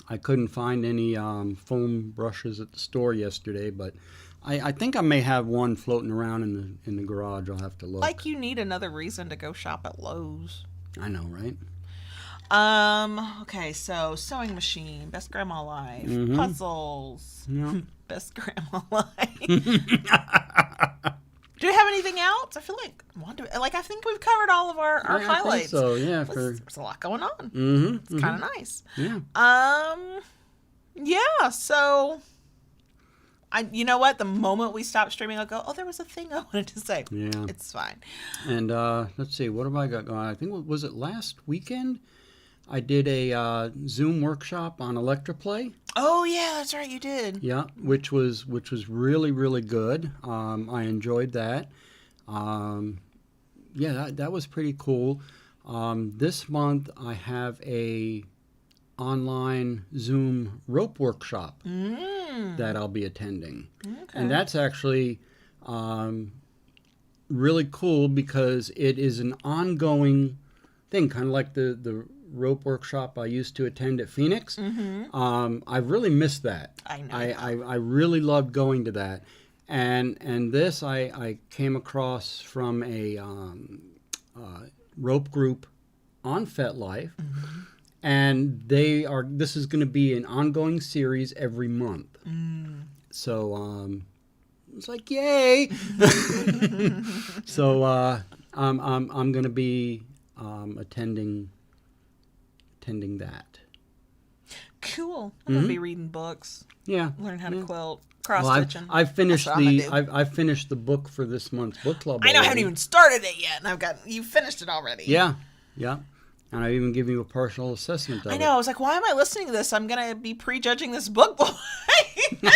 I couldn't find any foam brushes at the store yesterday, but I think I may have one floating around in the garage. I'll have to look. Like you need another reason to go shop at Lowe's. I know, right? Okay, so sewing machine, best grandma life, puzzles, best grandma life. Do we have anything else? I feel like I think we've covered all of our highlights. I think so, yeah. There's a lot going on. It's kind of nice. Yeah. Yeah. So, you know what? The moment we stopped streaming, I'll go, oh, there was a thing I wanted to say. Yeah. It's fine. And let's see, what have I got going on? I think, was it last weekend? I did a Zoom workshop on electroplay. Oh yeah, that's right, you did. Yeah, which was really, really good. I enjoyed that. Yeah, that was pretty cool. This month I have a online Zoom rope workshop that I'll be attending, and that's actually really cool because it is an ongoing thing, kind of like the rope workshop I used to attend at Phoenix. I really missed that. I know. I really loved going to that. And this I came across from a rope group on FetLife. And this is going to be an ongoing series every month. So it's like, yay! So I'm going to be attending that. Cool. I'm gonna be reading books. Yeah. Learn how to quilt, cross stitching. I've finished I've finished the book for this month's book club. I know I haven't even started it yet, and you finished it already. Yeah. And I even give you a partial assessment of it. I know. I was like, why am I listening to this? I'm gonna be prejudging this book before I read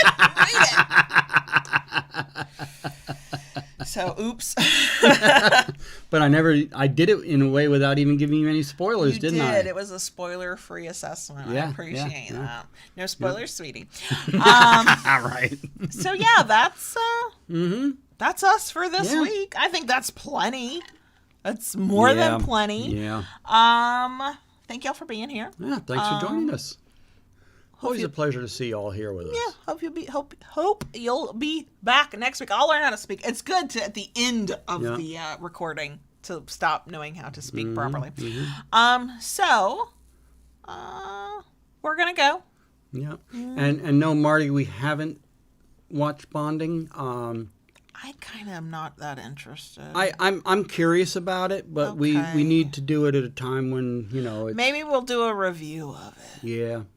it. So, oops. But I did it in a way without even giving you any spoilers, didn't I? You did. It was a spoiler-free assessment. Yeah, I appreciate that. No spoilers, sweetie. All right. So, yeah, that's us for this week. I think that's plenty. That's more than plenty. Yeah. Thank y'all for being here. Yeah, thanks for joining us. Always a pleasure to see you all here with us. Yeah, hope you'll be back next week. I'll learn how to speak. It's good to at the end of the recording to stop knowing how to speak properly. So we're gonna go. Yeah, and no, Marty, we haven't watched Bonding. I kind of am not that interested. I'm curious about it, but we Okay. need to do it at a time when, you know, it's, Maybe we'll do a review of it.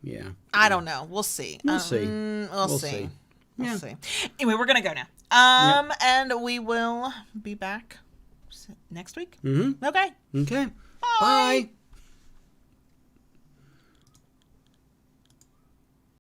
yeah. I don't know. We'll see. We'll see. We'll see. We'll Yeah. see. Anyway, we're gonna go now. And we will be back next week. Mm-hmm. Okay. Okay. Bye. Bye.